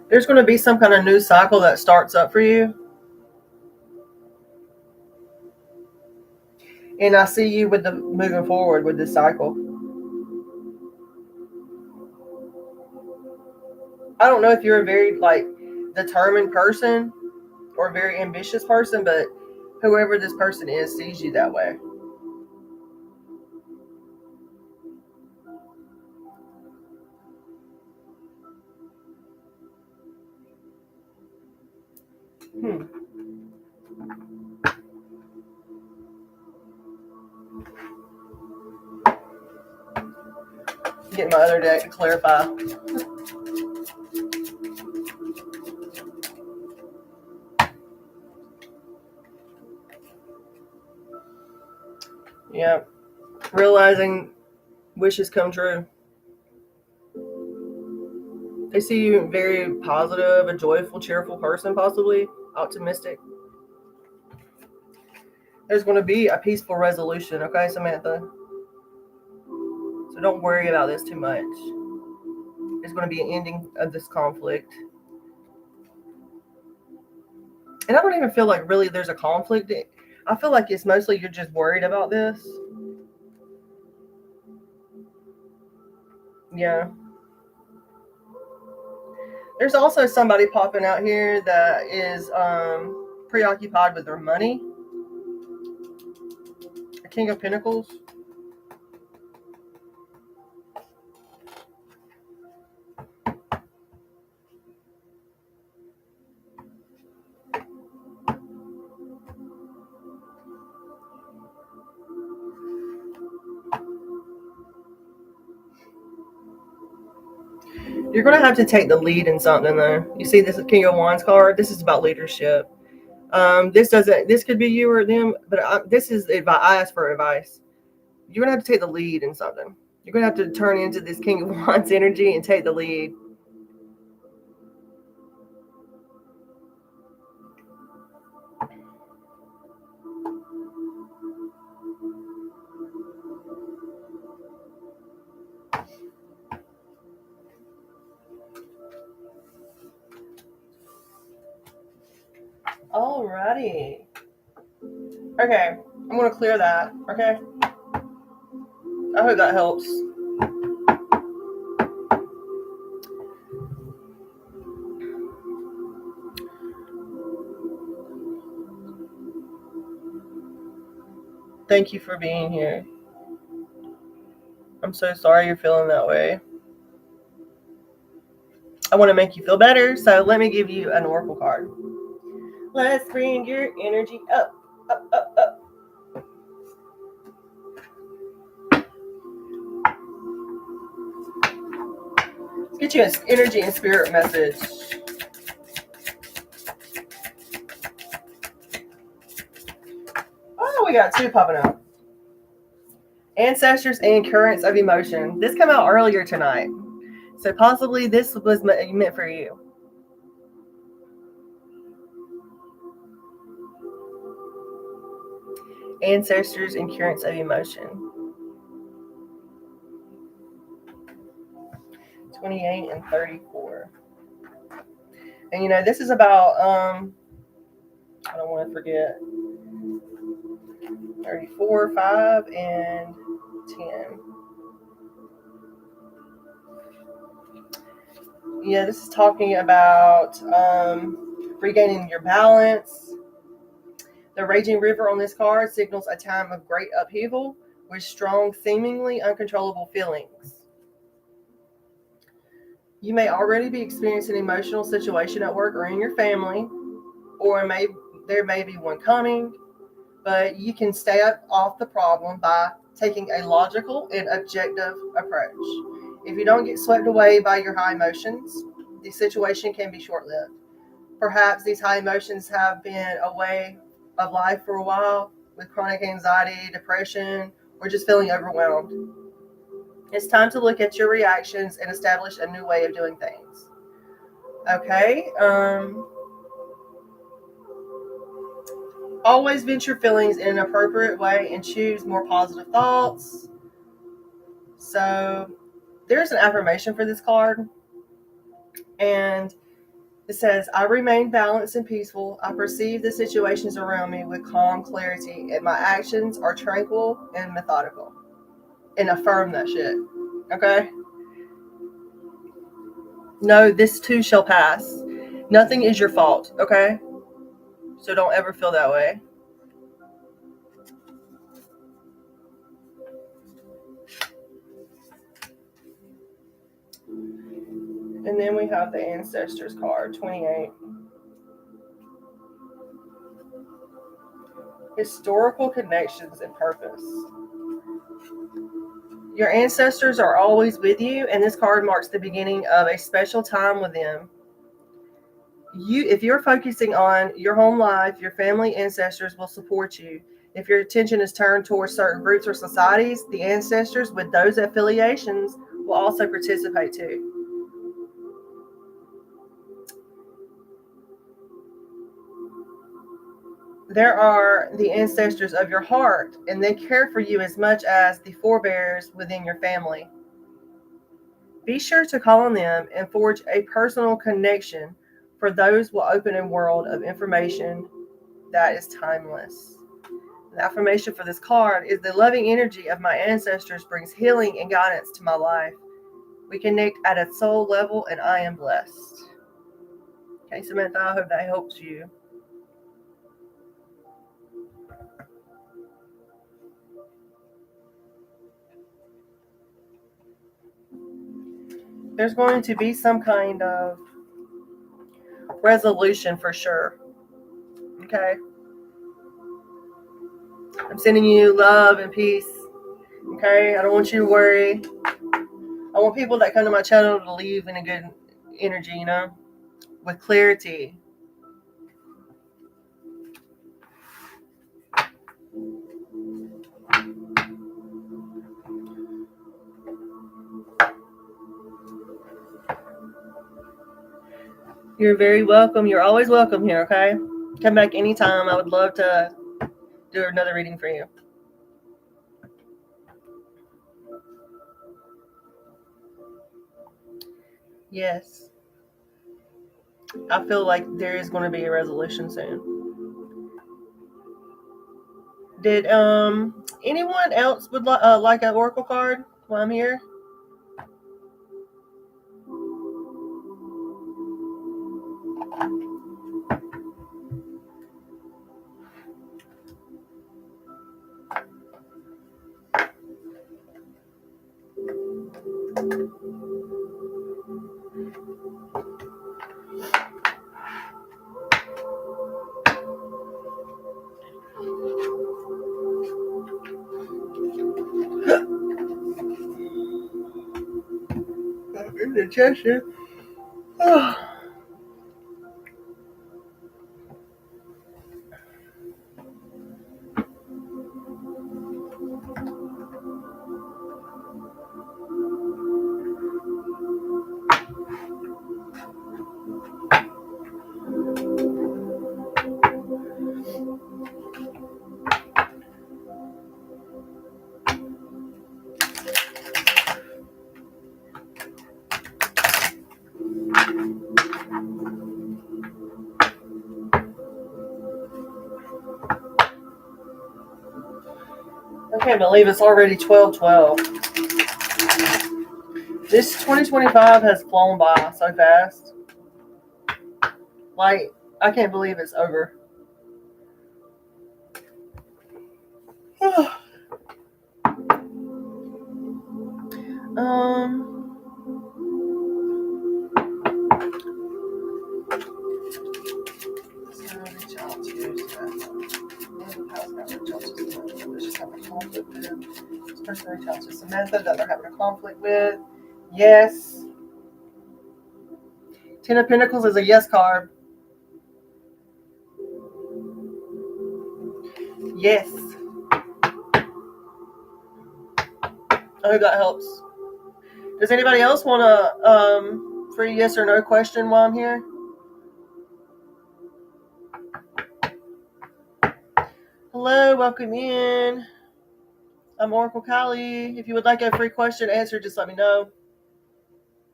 There's going to be some kind of new cycle that starts up for you. And I see you with the moving forward with this cycle. I don't know if you're a very like determined person or a very ambitious person, but whoever this person is sees you that way. Get my other deck to clarify. Yeah. Realizing wishes come true. They see you very positive, a joyful, cheerful person, possibly optimistic. There's going to be a peaceful resolution, okay, Samantha? So don't worry about this too much. There's going to be an ending of this conflict. And I don't even feel like really there's a conflict. I feel like it's mostly you're just worried about this. Yeah. There's also somebody popping out here that is preoccupied with their money. A King of Pentacles. You're going to have to take the lead in something, though. You see this King of Wands card? This is about leadership. This could be you or them, but this is advice. I ask for advice. You're going to have to take the lead in something. You're going to have to turn into this King of Wands energy and take the lead. Alrighty. Okay, I'm going to clear that, okay? I hope that helps. Thank you for being here. I'm so sorry you're feeling that way. I want to make you feel better, so let me give you an oracle card. Let's bring your energy up, up, up, up. Let's get you an energy and spirit message. Oh, we got two popping up. Ancestors and currents of emotion. This came out earlier tonight, so possibly this was meant for you. Ancestors and currents of emotion. 28 and 34. And you know, this is about I don't want to forget. 34, 5, and 10. Yeah, this is talking about regaining your balance. The raging river on this card signals a time of great upheaval with strong, seemingly uncontrollable feelings. You may already be experiencing an emotional situation at work or in your family, or there may be one coming, but you can stay off the problem by taking a logical and objective approach. If you don't get swept away by your high emotions, the situation can be short-lived. Perhaps these high emotions have been a way of life for a while, with chronic anxiety, depression, or just feeling overwhelmed. It's time to look at your reactions and establish a new way of doing things. Okay. Always vent your feelings in an appropriate way and choose more positive thoughts. So there's an affirmation for this card, and it says, I remain balanced and peaceful. I perceive the situations around me with calm clarity, and my actions are tranquil and methodical. And affirm that shit. Okay? No, this too shall pass. Nothing is your fault. Okay? So don't ever feel that way. And then we have the Ancestors card, 28. Historical connections and purpose. Your ancestors are always with you, and this card marks the beginning of a special time with them. If you're focusing on your home life, your family ancestors will support you. If your attention is turned towards certain groups or societies, the ancestors with those affiliations will also participate too. There are the ancestors of your heart, and they care for you as much as the forebears within your family. Be sure to call on them and forge a personal connection, for those will open a world of information that is timeless. The affirmation for this card is, the loving energy of my ancestors brings healing and guidance to my life. We connect at a soul level, and I am blessed. Okay, Samantha, I hope that helps you. There's going to be some kind of resolution for sure. Okay? I'm sending you love and peace. Okay? I don't want you to worry. I want people that come to my channel to leave in a good energy, you know, with clarity. You're very welcome. You're always welcome here, okay? Come back anytime. I would love to do another reading for you. Yes. I feel like there is going to be a resolution soon. Did anyone else would like an oracle card while I'm here? indigestion. I can't believe it's already 12:12. This 2025 has flown by so fast. Like, I can't believe it's over. Person reach out to Samantha that they're having a conflict with. Yes. Ten of Pentacles is a yes card. Yes. I hope that helps. Does anybody else want a free yes or no question while I'm here? Hello, welcome in. I'm Oracle Callie. If you would like a free question answered, just let me know.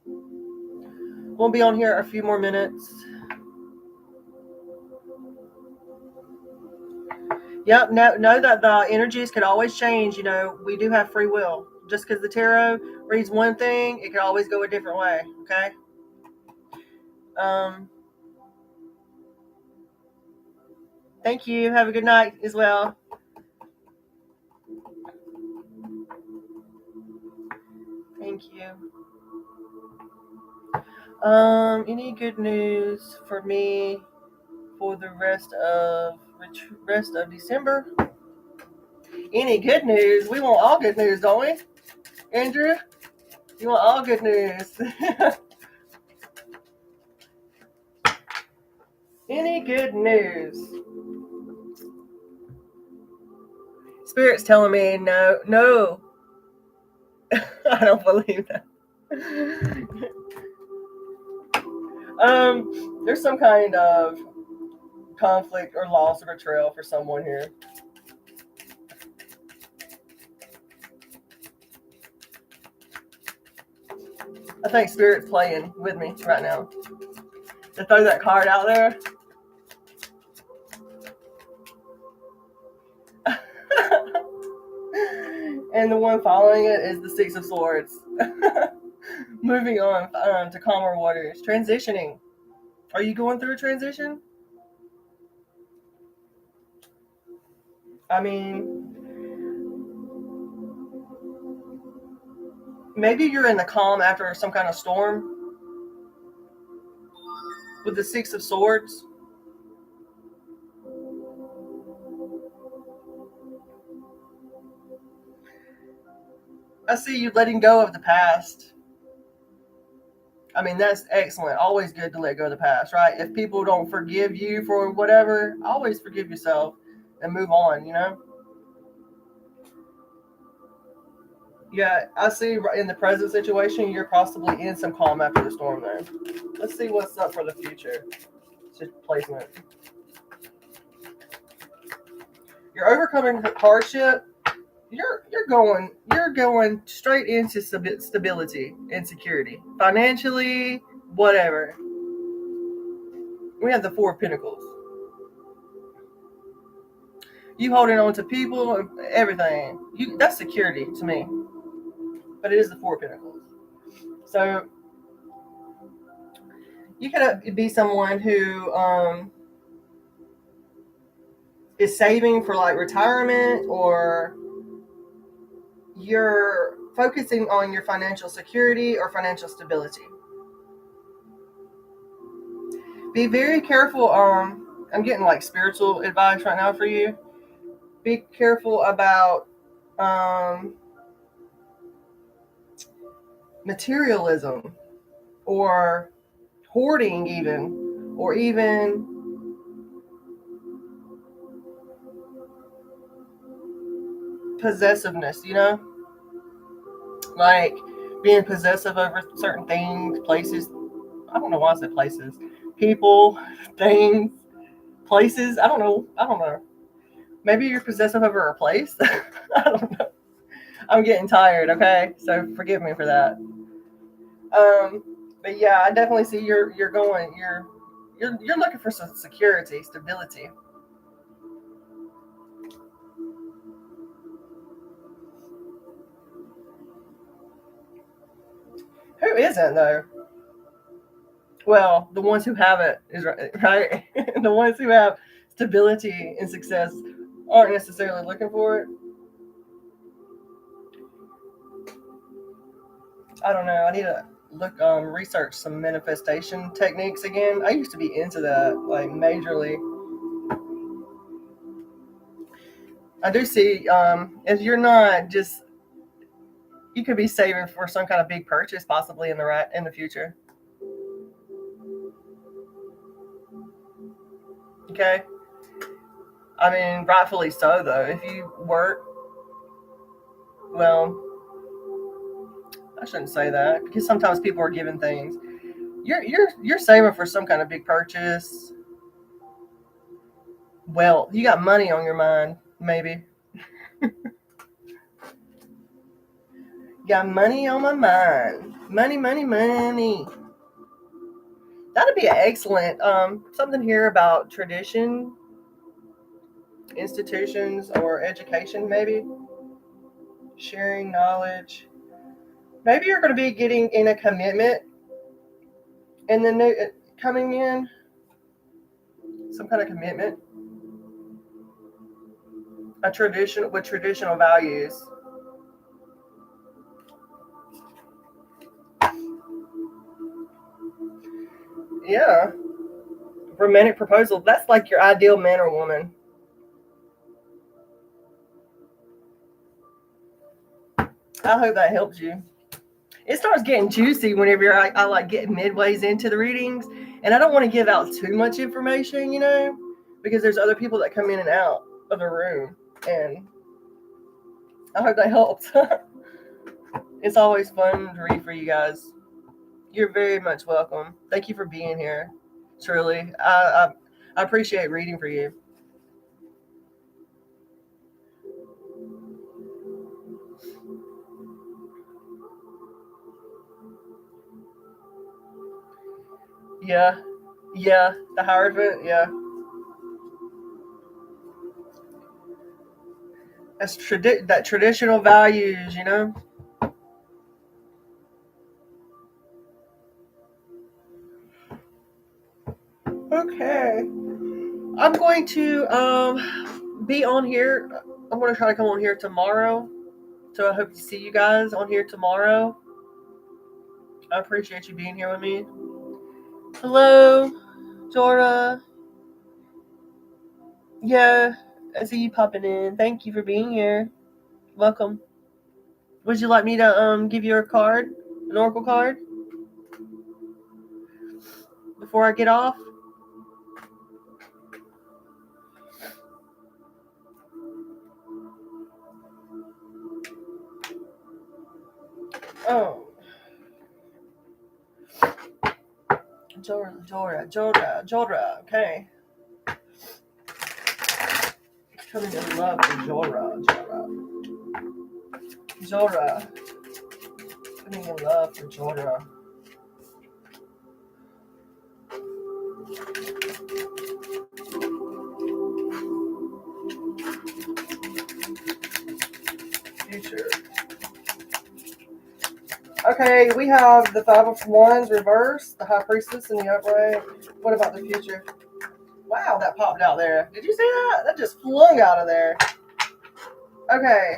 We'll be on here a few more minutes. Yep, know that the energies could always change. You know, we do have free will. Just because the tarot reads one thing, it could always go a different way, okay? Thank you. Have a good night as well. Thank you. Any good news for me for the rest of December? Any good news? We want all good news, don't we? Andrew? You want all good news. Any good news? Spirit's telling me no. I don't believe that. There's some kind of conflict or loss or betrayal for someone here. I think Spirit's playing with me right now. To throw that card out there. And the one following it is the Six of Swords. Moving on to calmer waters. Transitioning. Are you going through a transition? I mean, maybe you're in the calm after some kind of storm. With the Six of Swords. I see you letting go of the past. I mean, that's excellent. Always good to let go of the past, right? If people don't forgive you for whatever, always forgive yourself and move on, you know? Yeah, I see in the present situation, you're possibly in some calm after the storm there. Let's see what's up for the future. Placement. You're overcoming hardship. You're going straight into stability and security. Financially, whatever. We have the Four of Pentacles. You holding on to people and everything. That's security to me. But it is the Four of Pentacles. So you could be someone who is saving for like retirement, or you're focusing on your financial security or financial stability. Be very careful. I'm getting like spiritual advice right now for you. Be careful about materialism. or hoarding even, or even possessiveness, you know? Like being possessive over certain things, places. I don't know why I said places. People, things, places. I don't know. Maybe you're possessive over a place. I don't know. I'm getting tired, okay? So forgive me for that. But yeah, I definitely see you're looking for some security, stability. Who isn't though? Well, the ones who have it is right. The ones who have stability and success aren't necessarily looking for it. I don't know. I need to research some manifestation techniques again. I used to be into that like majorly. I do see if you're not just, you could be saving for some kind of big purchase possibly in the future. Okay. I mean, rightfully so though. If you work, well, I shouldn't say that because sometimes people are given things. You're saving for some kind of big purchase. Well, you got money on your mind, maybe. Got money on my mind. Money, money, money. That'd be excellent. Something here about tradition, institutions, or education, maybe. Sharing knowledge. Maybe you're going to be getting in a commitment and then coming in some kind of commitment, a tradition with traditional values. Yeah, romantic proposal. That's like your ideal man or woman. I hope that helps you. It starts getting juicy whenever I like get midways into the readings, and I don't want to give out too much information, you know, because there's other people that come in and out of the room, and I hope that helps. It's always fun to read for you guys. You're very much welcome. Thank you for being here. Truly, I appreciate reading for you. Yeah, yeah, the Hierophant. Yeah, that's that traditional values, you know. Okay, I'm going to be on here. I'm going to try to come on here tomorrow. So I hope to see you guys on here tomorrow. I appreciate you being here with me. Hello, Jora. Yeah, I see you popping in. Thank you for being here. Welcome. Would you like me to give you a card, an oracle card, before I get off? Oh, Jora. Okay. Coming in love for Jora. Coming in love for Jora. Future. Okay, we have the Five of Wands reversed, the High Priestess in the upright. What about the future? Wow, that popped out there. Did you see that? That just flung out of there. Okay.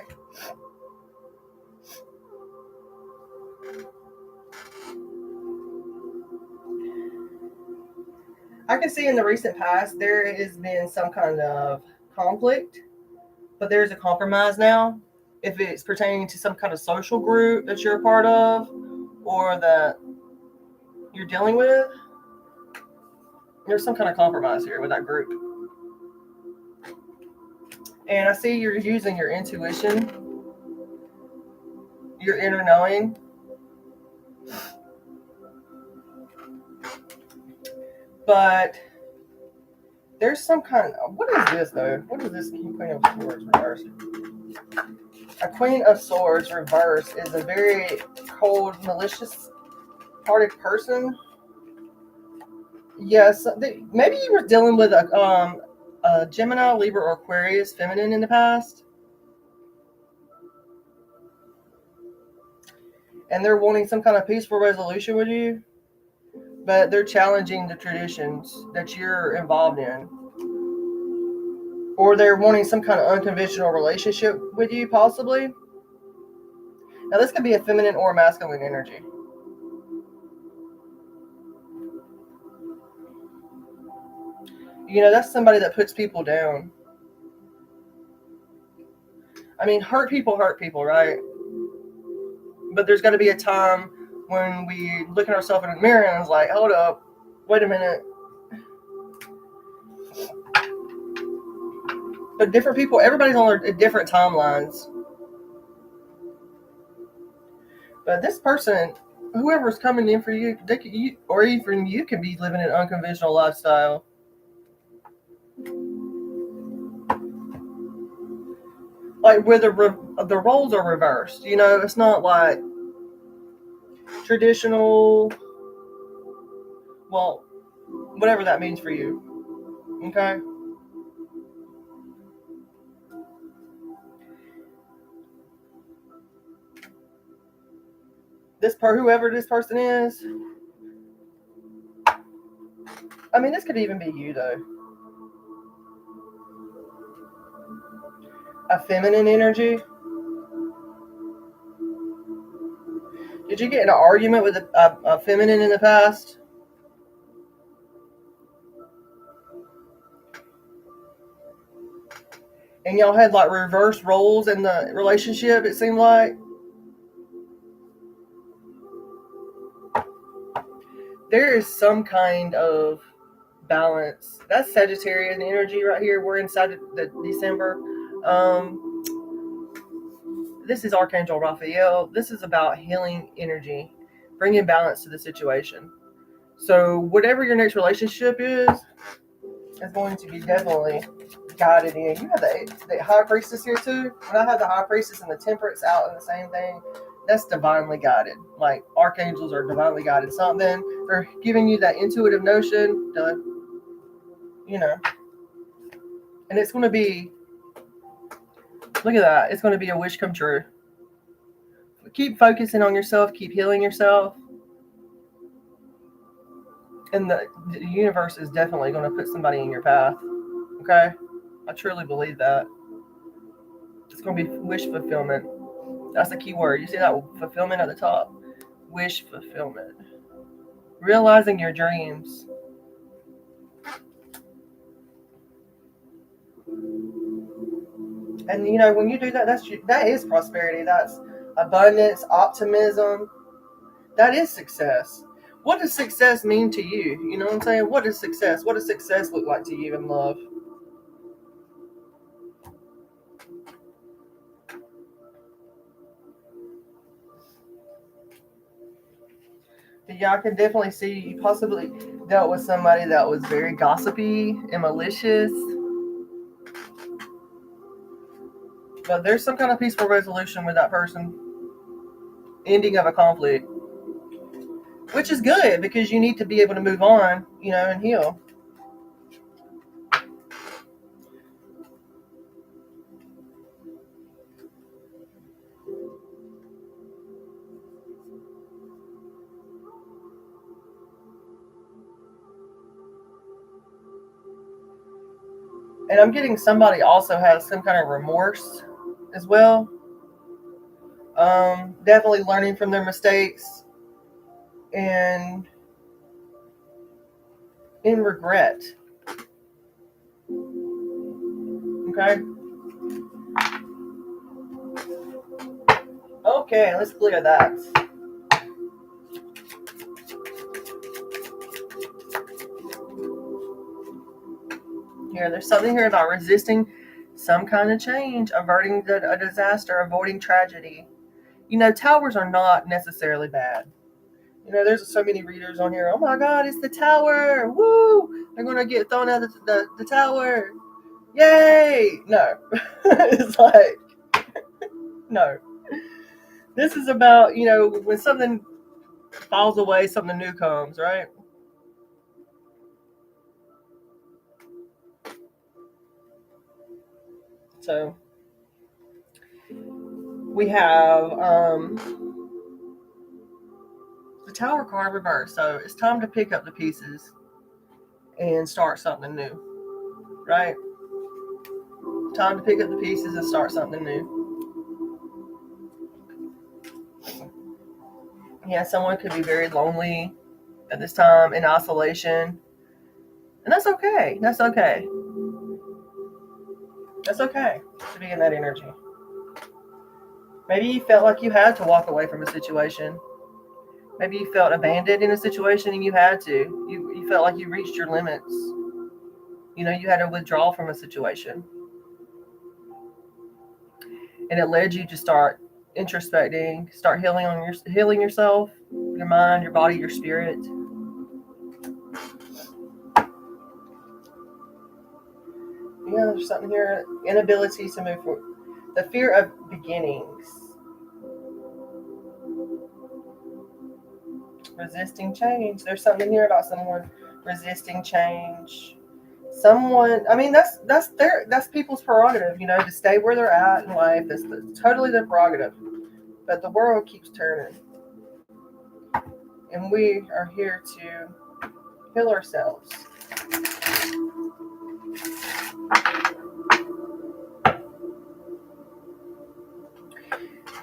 I can see in the recent past there has been some kind of conflict, but there's a compromise now. If it's pertaining to some kind of social group that you're a part of, or that you're dealing with, there's some kind of compromise here with that group. And I see you're using your intuition, your inner knowing. But there's some kind of, what is this though? What is this Queen of Swords reversed? A Queen of Swords reversed is a very cold, malicious-hearted person. Yes, maybe you were dealing with a Gemini, Libra, or Aquarius feminine in the past. And they're wanting some kind of peaceful resolution with you. But they're challenging the traditions that you're involved in. Or they're wanting some kind of unconventional relationship with you, possibly. Now, this could be a feminine or a masculine energy. You know, that's somebody that puts people down. I mean, hurt people, right? But there's got to be a time when we look at ourselves in the mirror and it's like, hold up, wait a minute. But different people, everybody's on their different timelines. But this person, whoever's coming in for you, or even you can be living an unconventional lifestyle. Like where the roles are reversed. You know, it's not like traditional, well, whatever that means for you. Okay? Whoever this person is, I mean, this could even be you, though. A feminine energy. Did you get in an argument with a feminine in the past? And y'all had like reverse roles in the relationship, it seemed like. There is some kind of balance. That's Sagittarian energy right here. We're inside the December. This is Archangel Raphael. This is about healing energy, bringing balance to the situation. So whatever your next relationship is going to be definitely guided in. You have the High Priestess here too. When I have the High Priestess and the Temperance out in the same thing, that's divinely guided. Like archangels are divinely guided. Something they're giving you that intuitive notion, you know, and it's going to be. Look at that. It's going to be a wish come true. Keep focusing on yourself. Keep healing yourself. And the universe is definitely going to put somebody in your path. Okay? I truly believe that. It's going to be wish fulfillment. That's the key word. You see that fulfillment at the top? Wish fulfillment. Realizing your dreams. And you know, when you do that, that is prosperity. That's abundance, optimism. That is success. What does success mean to you? You know what I'm saying? What is success? What does success look like to you in love? Yeah, I can definitely see you possibly dealt with somebody that was very gossipy and malicious. But there's some kind of peaceful resolution with that person. Ending of a conflict. Which is good because you need to be able to move on, you know, and heal. And I'm getting somebody also has some kind of remorse as well. Definitely learning from their mistakes and in regret. Okay. Okay, let's clear that. here. There's something here about resisting some kind of change, averting a disaster, avoiding tragedy. You know, towers are not necessarily bad. You know, there's so many readers on here. Oh my God, it's the tower. Woo! They're going to get thrown out of the tower. Yay! No. It's like, no. This is about, you know, when something falls away, something new comes, right? So we have the Tower card reversed. So it's time to pick up the pieces and start something new, right? Time to pick up the pieces and start something new. Yeah, someone could be very lonely at this time, in isolation. And that's okay. That's okay. That's okay to be in that energy. Maybe you felt like you had to walk away from a situation. Maybe you felt abandoned in a situation and you had to. You felt like you reached your limits. You know, you had to withdraw from a situation. And it led you to start introspecting, start healing yourself, your mind, your body, your spirit. Yeah, there's something here. Inability to move forward. The fear of beginnings. Resisting change. There's something here about someone resisting change. Someone, I mean, that's people's prerogative, you know, to stay where they're at in life. That's totally their prerogative. But the world keeps turning. And we are here to heal ourselves.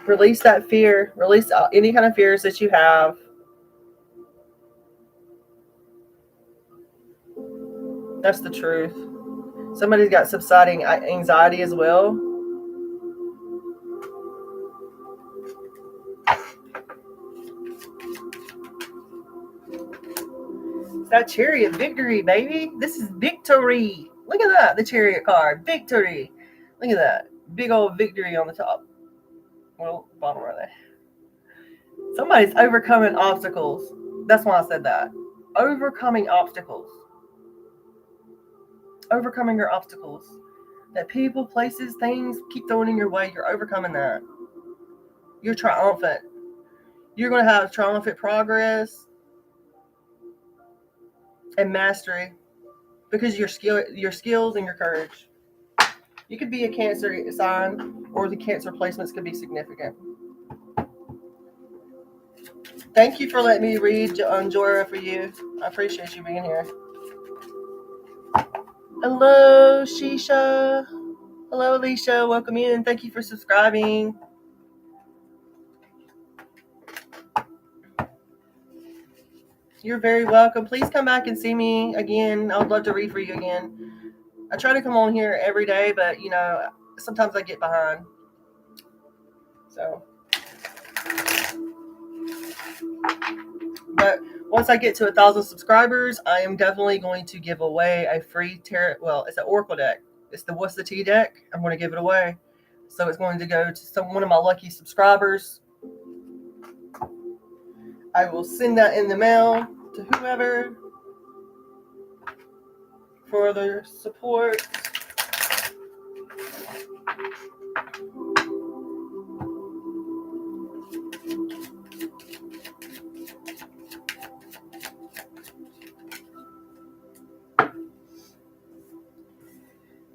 Release that fear. Release any kind of fears that you have. That's the truth. Somebody's got subsiding anxiety as well. It's that Chariot, victory, baby. This is victory. Look at that, the Chariot card, victory. Look at that, big old victory on the top. Well, bottom right there. Somebody's overcoming obstacles. That's why I said that. Overcoming obstacles. Overcoming your obstacles. That people, places, things keep throwing in your way. You're overcoming that. You're triumphant. You're going to have triumphant progress and mastery because your skills and your courage. You could be a Cancer sign, or the Cancer placements could be significant. Thank you for letting me read Jora for you. I appreciate you being here. Hello, Shisha. Hello, Alicia. Welcome in. Thank you for subscribing. You're very welcome. Please come back and see me again. I would love to read for you again. I try to come on here every day, but, you know, sometimes I get behind. So, but once I get to 1,000 subscribers, I am definitely going to give away a free tarot. Well, it's an Oracle deck. It's the What's the Tea deck. I'm going to give it away. So it's going to go to one of my lucky subscribers. I will send that in the mail to whoever for their support.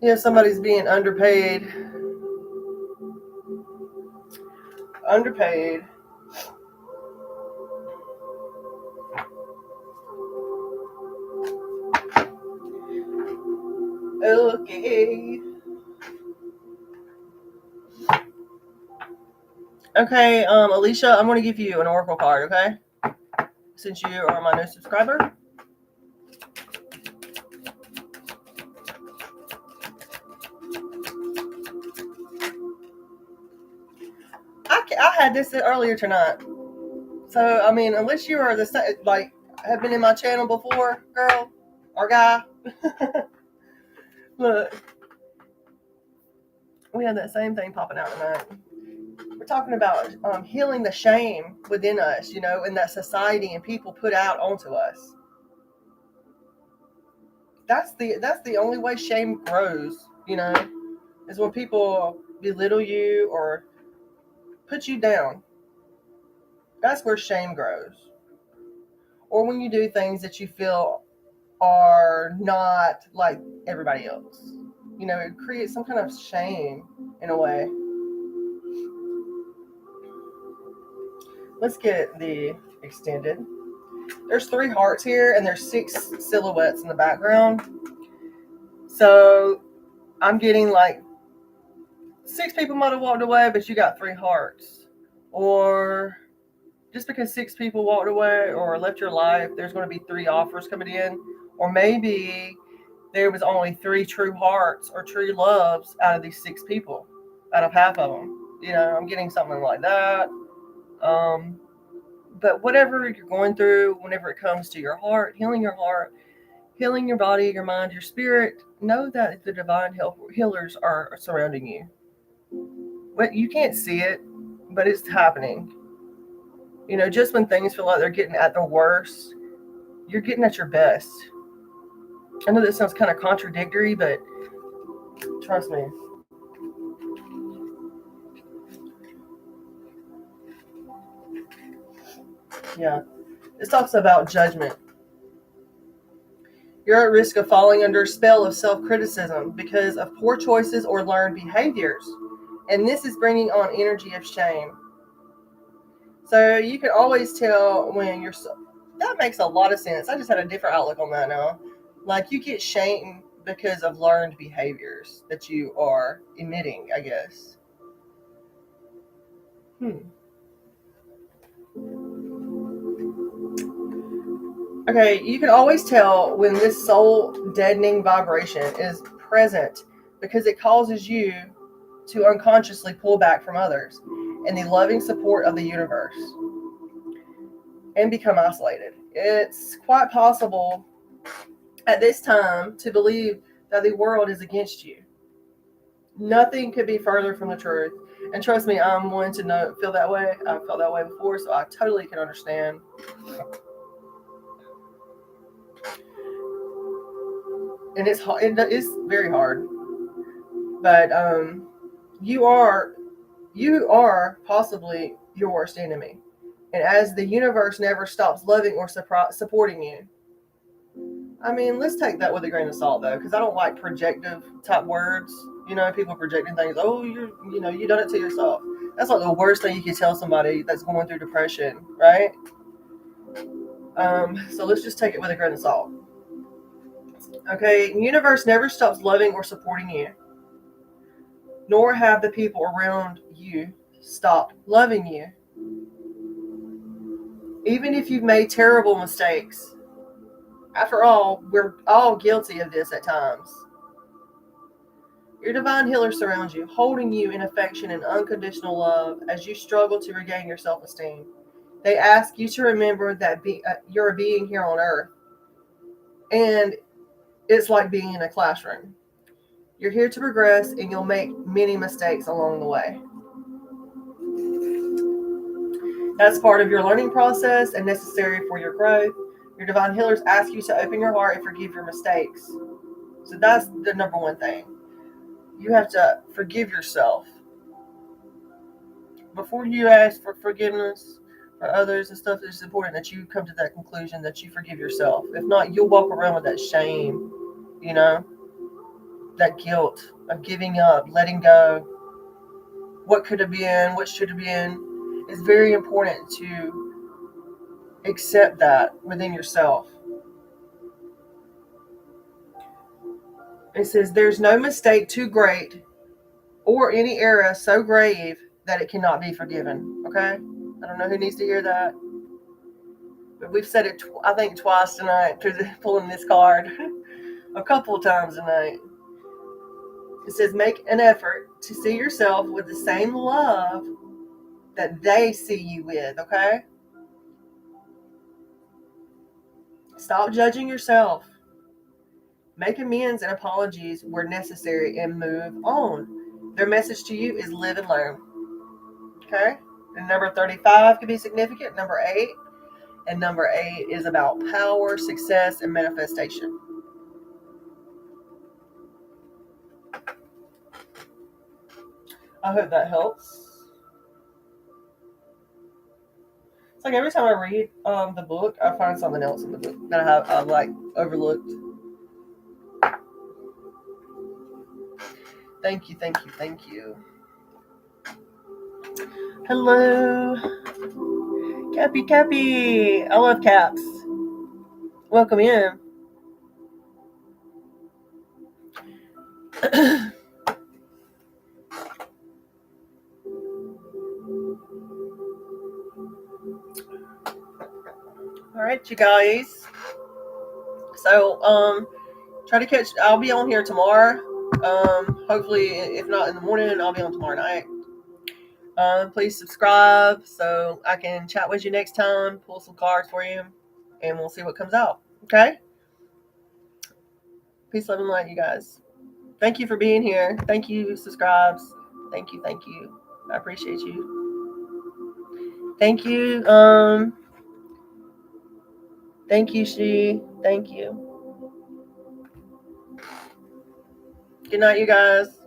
Yeah, somebody's being underpaid. Underpaid. Okay. Okay, Alicia, I'm going to give you an Oracle card, okay? Since you are my new subscriber. I had this earlier tonight. So, I mean, unless you are have been in my channel before, girl or guy, Look, we had that same thing popping out tonight. We're talking about healing the shame within us, and that society and people put out onto us. That's the only way shame grows, is when people belittle you or put you down. That's where shame grows. Or when you do things that you feel are not like everybody else. It creates some kind of shame in a way. Let's get the extended. There's 3 hearts here and there's 6 silhouettes in the background. So I'm getting like 6 people might have walked away, but you got 3 hearts. Or just because 6 people walked away or left your life, there's going to be 3 offers coming in. Or maybe there was only 3 true hearts or true loves out of these 6 people, out of half of them. I'm getting something like that. But whatever you're going through, whenever it comes to your heart, healing your body, your mind, your spirit, know that the divine healers are surrounding you. But you can't see it, but it's happening. Just when things feel like they're getting at their worst, you're getting at your best. I know that sounds kind of contradictory, but trust me. Yeah. This talks about judgment. You're at risk of falling under a spell of self-criticism because of poor choices or learned behaviors. And this is bringing on energy of shame. So you can always tell when you're... That makes a lot of sense. I just had a different outlook on that now. Like, you get shamed because of learned behaviors that you are emitting, I guess. Okay, you can always tell when this soul deadening vibration is present because it causes you to unconsciously pull back from others and the loving support of the universe and become isolated. It's quite possible at this time to believe that the world is against you. Nothing could be further from the truth. And trust me, I'm one to feel that way. I've felt that way before, so I totally can understand. And it is very hard. But you are possibly your worst enemy. And as the universe never stops loving or supporting you, I mean, let's take that with a grain of salt, though, because I don't like projective type words. People projecting things. Oh, you done it to yourself. That's like the worst thing you can tell somebody that's going through depression, right? So let's just take it with a grain of salt. Okay, the universe never stops loving or supporting you, nor have the people around you stopped loving you. Even if you've made terrible mistakes. After all, we're all guilty of this at times. Your divine healer surrounds you, holding you in affection and unconditional love as you struggle to regain your self-esteem. They ask you to remember that you're a being here on earth, and it's like being in a classroom. You're here to progress, and you'll make many mistakes along the way. That's part of your learning process and necessary for your growth. Your divine healers ask you to open your heart and forgive your mistakes. So that's the number one thing. You have to forgive yourself. Before you ask for forgiveness for others and stuff, it's important that you come to that conclusion that you forgive yourself. If not, you'll walk around with that shame, that guilt of giving up, letting go. What could have been, what should have been. It's very important to accept that within yourself. It says, there's no mistake too great or any error so grave that it cannot be forgiven. Okay? I don't know who needs to hear that. But we've said it, I think, twice tonight through pulling this card. A couple of times tonight. It says, make an effort to see yourself with the same love that they see you with. Okay? Stop judging yourself. Make amends and apologies where necessary and move on. Their message to you is live and learn. Okay? And number 35 could be significant. Number 8. And number 8 is about power, success, and manifestation. I hope that helps. It's like every time I read the book, I find something else in the book that I've like overlooked. Thank you, thank you, thank you. Hello, Cappy. I love caps. Welcome in. All right, you guys. So, try to catch. I'll be on here tomorrow. Hopefully, if not in the morning, I'll be on tomorrow night. Please subscribe so I can chat with you next time. Pull some cards for you, and we'll see what comes out. Okay. Peace, love, and light, you guys. Thank you for being here. Thank you, subscribes. Thank you, thank you. I appreciate you. Thank you. Thank you, She. Thank you. Good night, you guys.